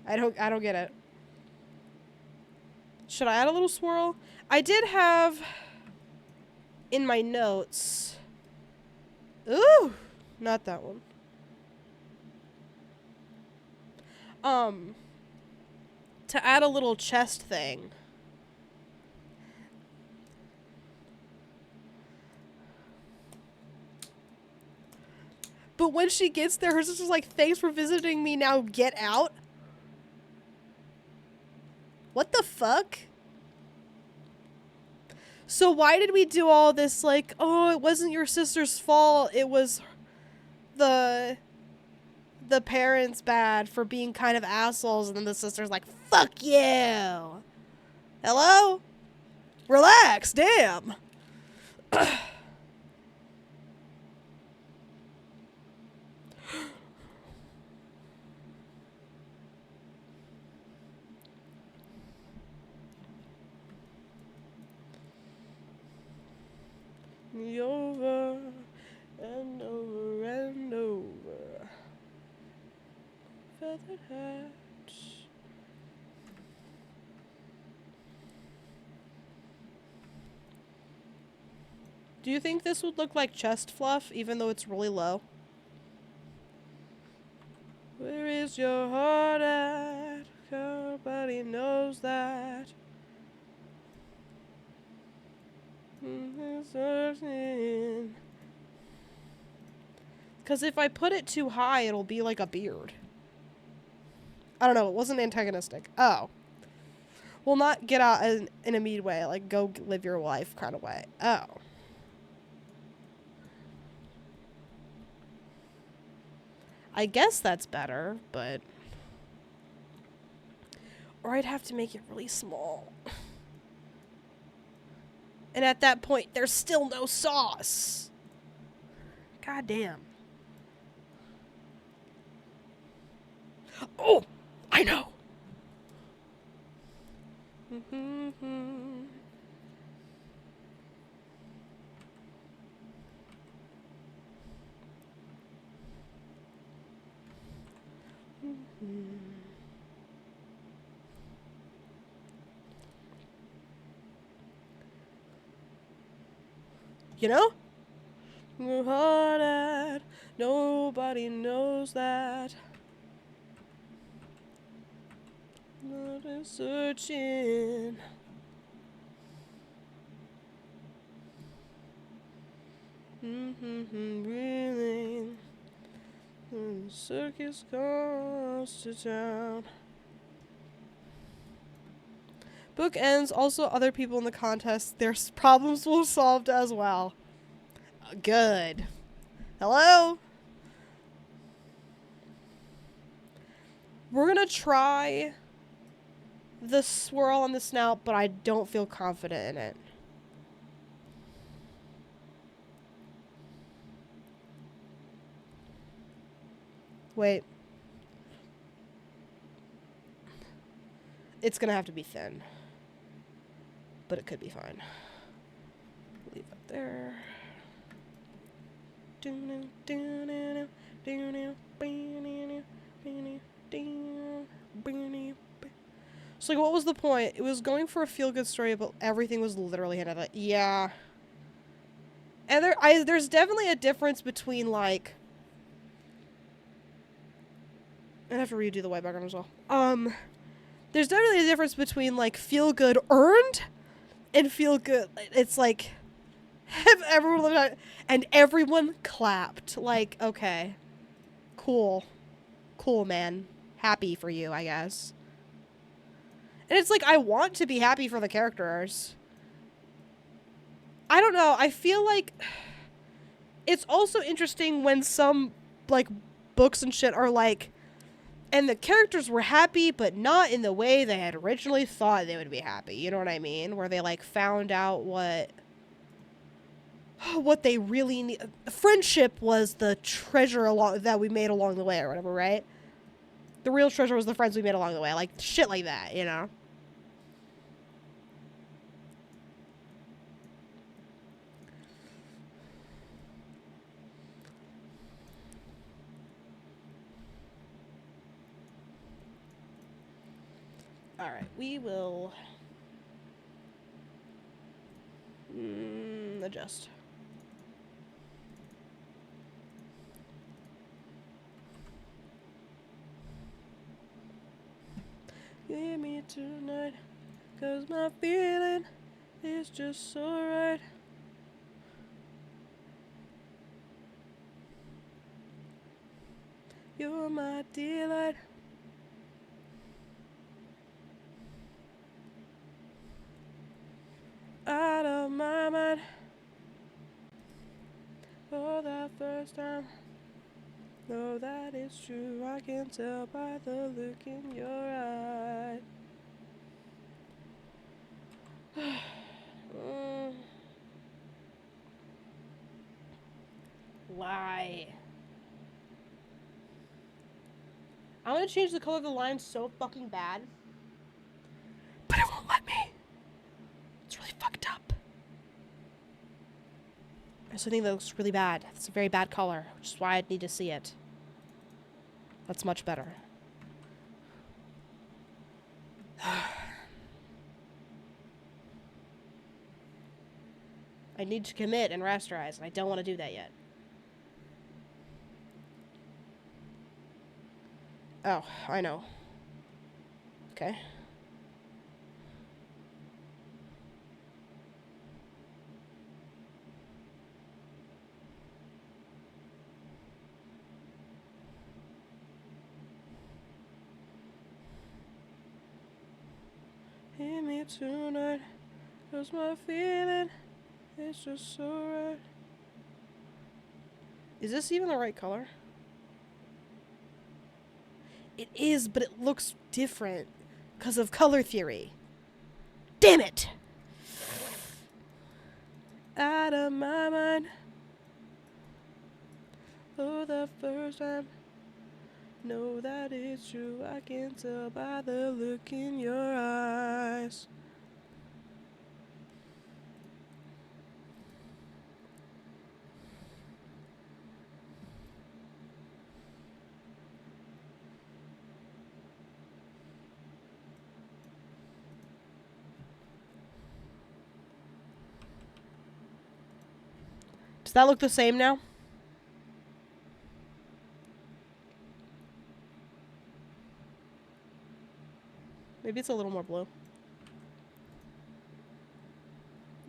I don't get it. Should I add a little swirl? I did have in my notes. Ooh, not that one. To add a little chest thing. But when she gets there, her sister's like, thanks for visiting me, now get out. What the fuck? So why did we do all this, like, oh, it wasn't your sister's fault, it was the parents bad for being kind of assholes, and then the sister's like, fuck you. Hello? Relax, damn. me over and over and over. Feathered hat. Do you think this would look like chest fluff, even though it's really low? Where is your heart at? Nobody knows that. Because if I put it too high, it'll be like a beard. I don't know. It wasn't antagonistic. Oh. Well, not get out in a mean way. Like, go live your life kind of way. Oh. I guess that's better, but... Or I'd have to make it really small. And at that point, there's still no sauce. God damn. Oh! I know! You know? Your heart at, nobody knows that. Not a searching. Breathing. The circus comes to town. Book ends. Also, other people in the contest, their problems will solved as well. Good. Hello? We're gonna try the swirl on the snout, but I don't feel confident in it. Wait. It's gonna have to be thin. But it could be fine. Leave it there. So, like, what was the point? It was going for a feel-good story, but everything was literally hinted at. Yeah. And there's definitely a difference between, like... I'd have to redo the white background as well. There's definitely a difference between, like, feel-good earned and feel-good... It's like... Everyone lived out, and everyone clapped. Like, okay. Cool. Cool, man. Happy for you, I guess. And it's like, I want to be happy for the characters. I don't know. I feel like... It's also interesting when some, like, books and shit are like... And the characters were happy, but not in the way they had originally thought they would be happy. You know what I mean? Where they, like, found out what they really need. Friendship was the treasure that we made along the way or whatever, right? The real treasure was the friends we made along the way. Like, shit like that, you know? Alright, we will... adjust. Give me tonight, 'cause my feeling is just so right. You're my delight. Out of my mind. For the first time. No, that is true. I can tell by the look in your eye. Lie. I want to change the color of the line so fucking bad. But it won't let me. It's really fucked up. something that looks really bad. It's a very bad color, which is why I'd need to see it. That's much better. I need to commit and rasterize, and I don't want to do that yet. Oh, I know. Okay. Hear me tonight, 'cause my feeling is just so right. Is this even the right color? It is, but it looks different because of color theory. Damn it! Out of my mind. For the first time. Know that it's true, I can tell by the look in your eyes. Does that look the same now? Maybe it's a little more blue.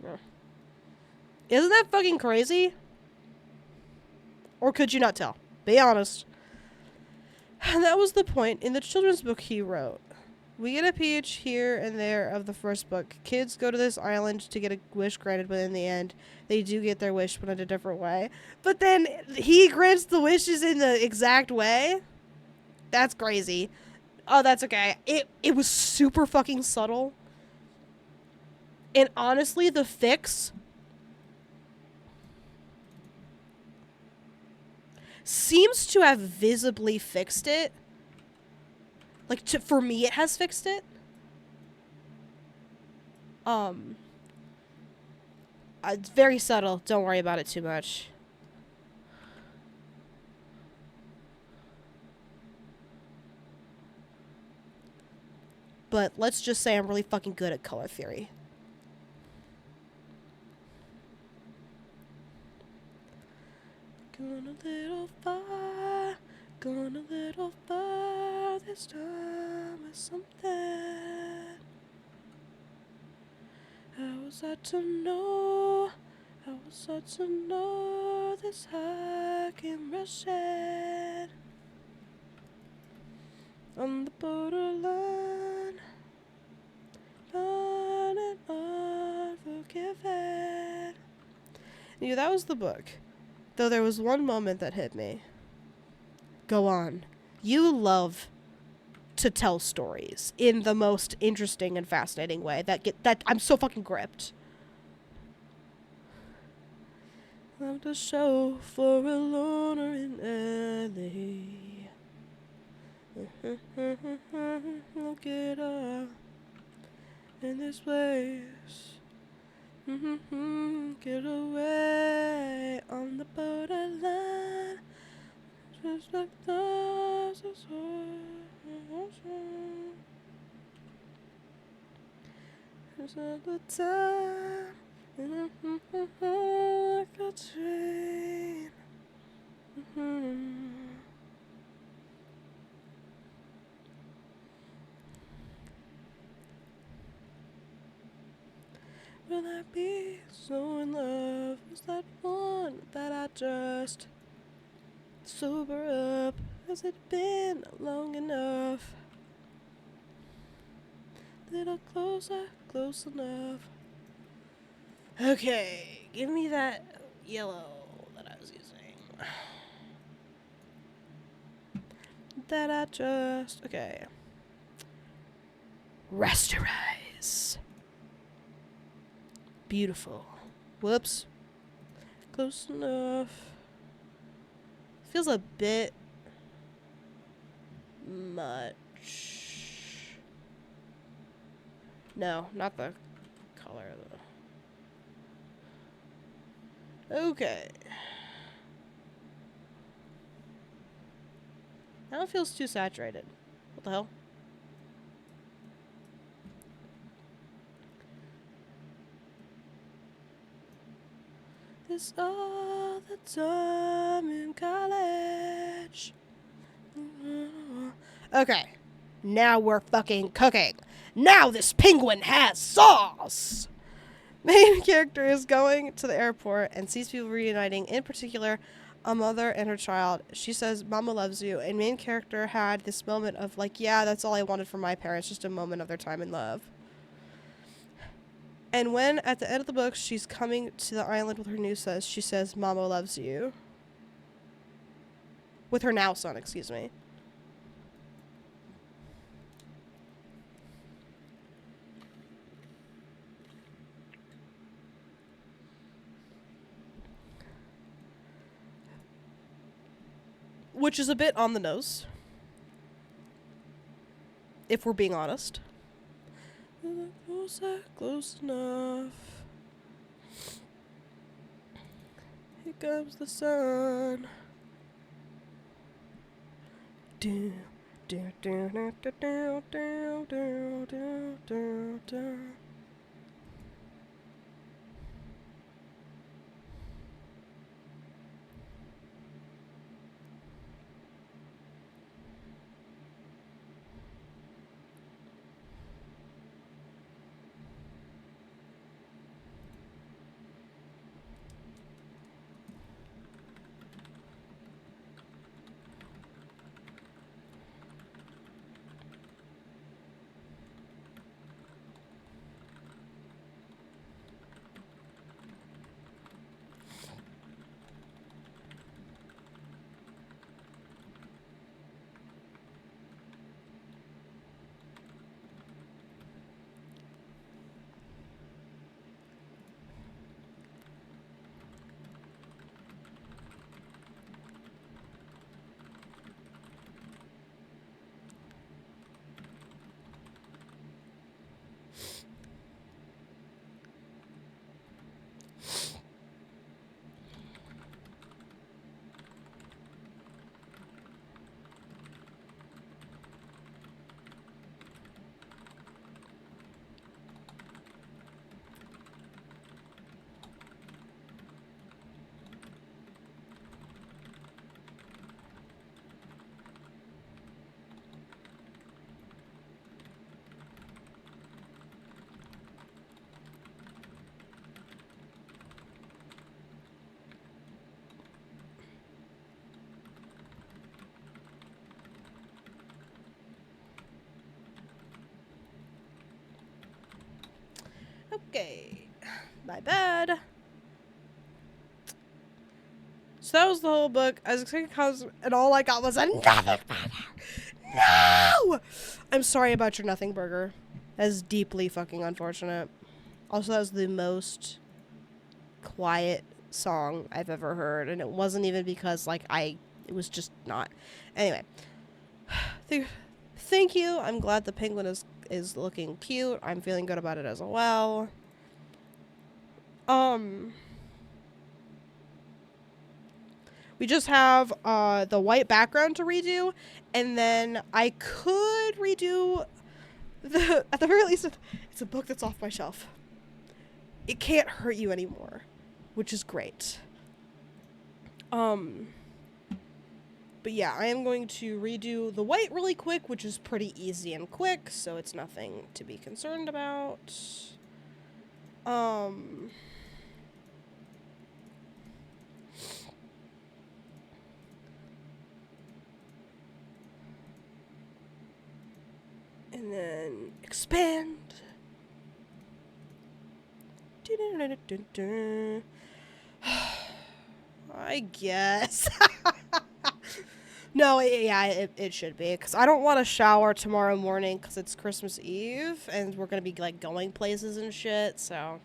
No. Isn't that fucking crazy? Or could you not tell? Be honest. And that was the point in the children's book he wrote. We get a page here and there of the first book. Kids go to this island to get a wish granted, but in the end, they do get their wish, but in a different way. But then he grants the wishes in the exact way? That's crazy. Oh, that's okay. It was super fucking subtle. And honestly, the fix seems to have visibly fixed it. Like, for me, it has fixed it. It's very subtle. Don't worry about it too much. But let's just say I'm really fucking good at color theory. Gone a little far, gone a little far this time with something. How was I to know? How was I to know this high can rush it? On the borderline, blind and unforgiven. Yeah, that was the book. Though there was one moment that hit me. Go on. You love to tell stories in the most interesting and fascinating way. That I'm so fucking gripped. Love to show for a loner in LA. Look it up in this place. Get away on the borderline. Just like those. It's at the time. Like a train. Will I be so in love? Was that one that I just sober up? Has it been long enough? Little closer, close enough. Okay, give me that yellow that I was using. That I just... Okay. Rasterize. Beautiful. Whoops. Close enough. Feels a bit much. No, not the color though. Okay. Now it feels too saturated. What the hell? This all the time in college. Okay. Now we're fucking cooking. Now this penguin has sauce. Main character is going to the airport and sees people reuniting, in particular, a mother and her child. She says, Mama loves you. And main character had this moment of like, yeah, that's all I wanted from my parents, just a moment of their time in love. And when, at the end of the book, she's coming to the island with her new son, she says, Mama loves you. With her now son, excuse me. Which is a bit on the nose. If we're being honest. Close enough. Here comes the sun. Do, do, do, do, do, do, do, do, do, do, do. Okay. My bad. So that was the whole book. I was expecting cause, and all I got was a nothing burger. No! I'm sorry about your nothing burger. That is deeply fucking unfortunate. Also, that was the most quiet song I've ever heard, and it wasn't even because, like, it was just not. Anyway. Thank you. I'm glad the penguin is looking cute. I'm feeling good about it as well. We just have the white background to redo, and then I could redo at the very least, it's a book that's off my shelf. It can't hurt you anymore, which is great. But yeah, I am going to redo the white really quick, which is pretty easy and quick, so it's nothing to be concerned about. And then expand. I guess. No, it should be, because I don't want to shower tomorrow morning because it's Christmas Eve, and we're going to be, like, going places and shit, so.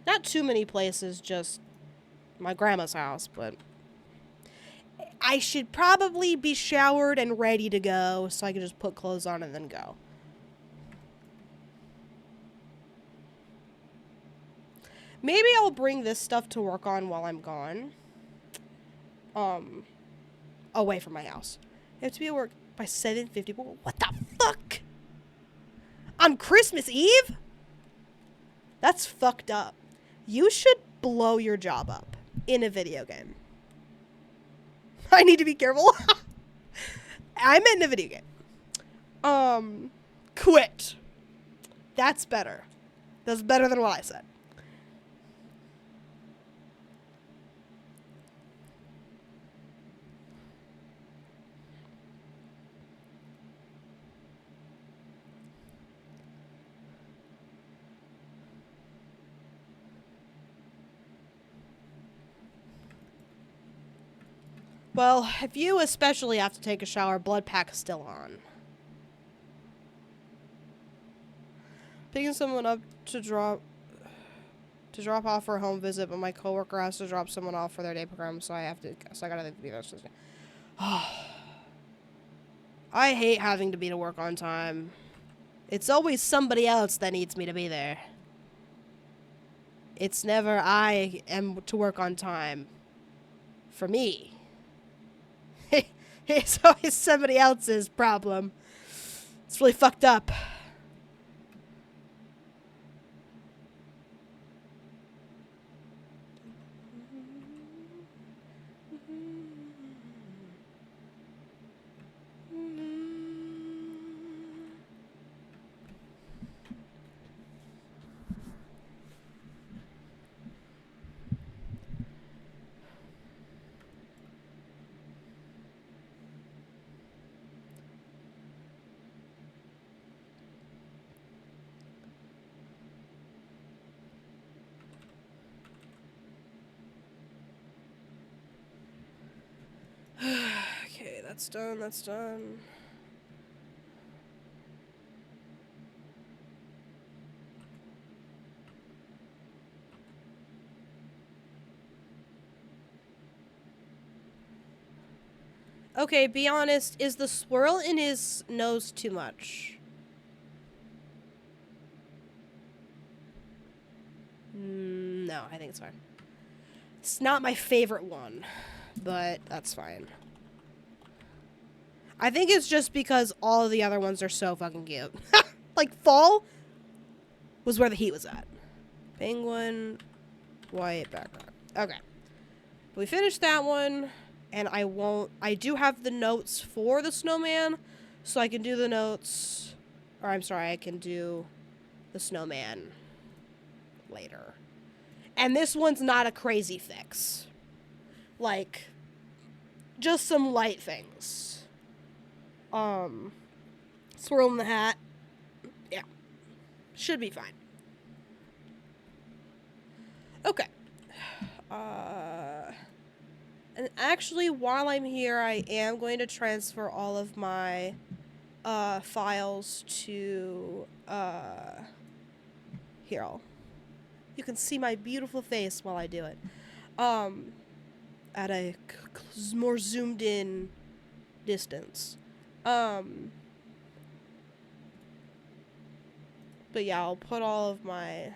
Not too many places, just my grandma's house, but I should probably be showered and ready to go, so I can just put clothes on and then go. Maybe I'll bring this stuff to work on while I'm gone. Away from my house. You have to be at work by 7:50. What the fuck? On Christmas Eve? That's fucked up. You should blow your job up in a video game. I need to be careful. I meant in a video game. Quit. That's better. That's better than what I said. Well, if you especially have to take a shower, blood pack is still on. Picking someone up to drop off for a home visit, but my coworker has to drop someone off for their day program, so I gotta be there. I hate having to be to work on time. It's always somebody else that needs me to be there. It's never I am to work on time. For me. It's always somebody else's problem. It's really fucked up. Okay, that's done. Okay, be honest, is the swirl in his nose too much? No, I think it's fine. It's not my favorite one, but that's fine. I think it's just because all of the other ones are so fucking cute. Like, fall was where the heat was at. Penguin, white background. Okay. We finished that one, and I do have the notes for the snowman, so I can do the notes, or I'm sorry, I can do the snowman later. And this one's not a crazy fix. Like, just some light things. Swirl in the hat. Yeah. Should be fine. Okay. And actually, while I'm here, I am going to transfer all of my, files to, here, you can see my beautiful face while I do it. At a more zoomed in distance. But yeah, I'll put all of my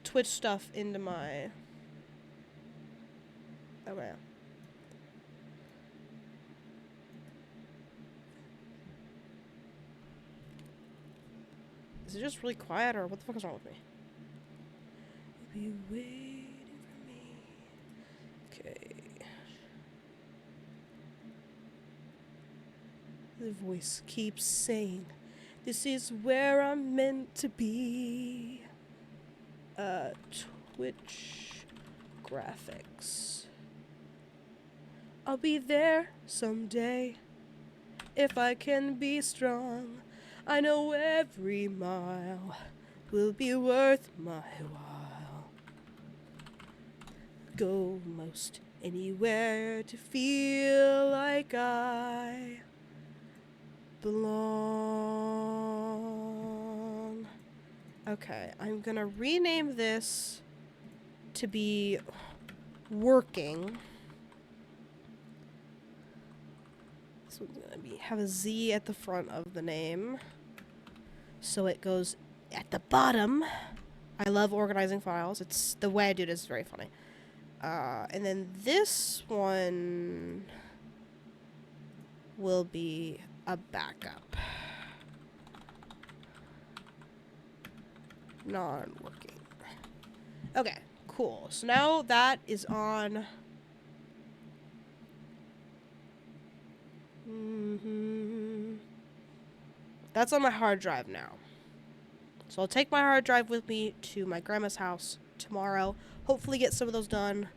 Twitch stuff into my... Okay. Is it just really quiet, or what the fuck is wrong with me? You'll be waiting for me. Okay. The voice keeps saying, "This is where I'm meant to be." Twitch graphics. I'll be there someday if I can be strong. I know every mile will be worth my while. Go most anywhere to feel like I belong. Okay, I'm gonna rename this to be working. This one's gonna have a Z at the front of the name, so it goes at the bottom, I love organizing files. It's the way I do this is very funny. And then this one will be a backup. Non-working. Okay, cool. So now that is on. That's on my hard drive now. So I'll take my hard drive with me to my grandma's house tomorrow. Hopefully get some of those done.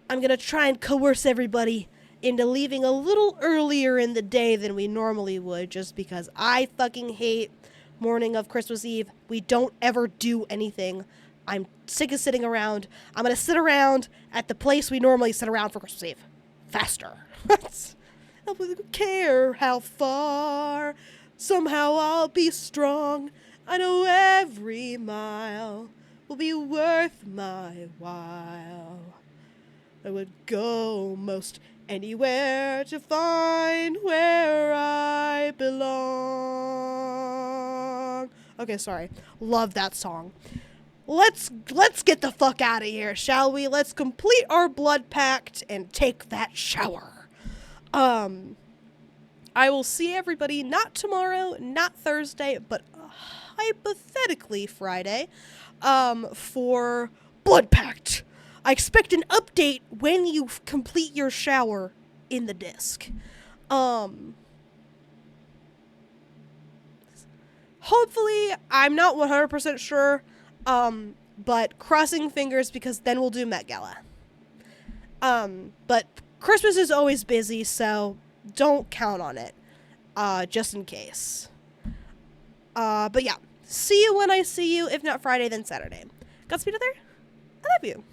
I'm going to try and coerce everybody into leaving a little earlier in the day than we normally would, just because I fucking hate morning of Christmas Eve. We don't ever do anything. I'm sick of sitting around. I'm going to sit around at the place we normally sit around for Christmas Eve. Faster. I don't care how far. Somehow I'll be strong. I know every mile will be worth my while. I would go most anywhere to find where I belong. Okay, sorry. Love that song. Let's get the fuck out of here, shall we? Let's complete our blood pact and take that shower. I will see everybody not tomorrow, not Thursday, but hypothetically Friday, for blood pact. I expect an update when you complete your shower in the disc. Hopefully, I'm not 100% sure, but crossing fingers because then we'll do Met Gala. But Christmas is always busy, so don't count on it, just in case. But yeah, see you when I see you. If not Friday, then Saturday. Godspeed out there. I love you.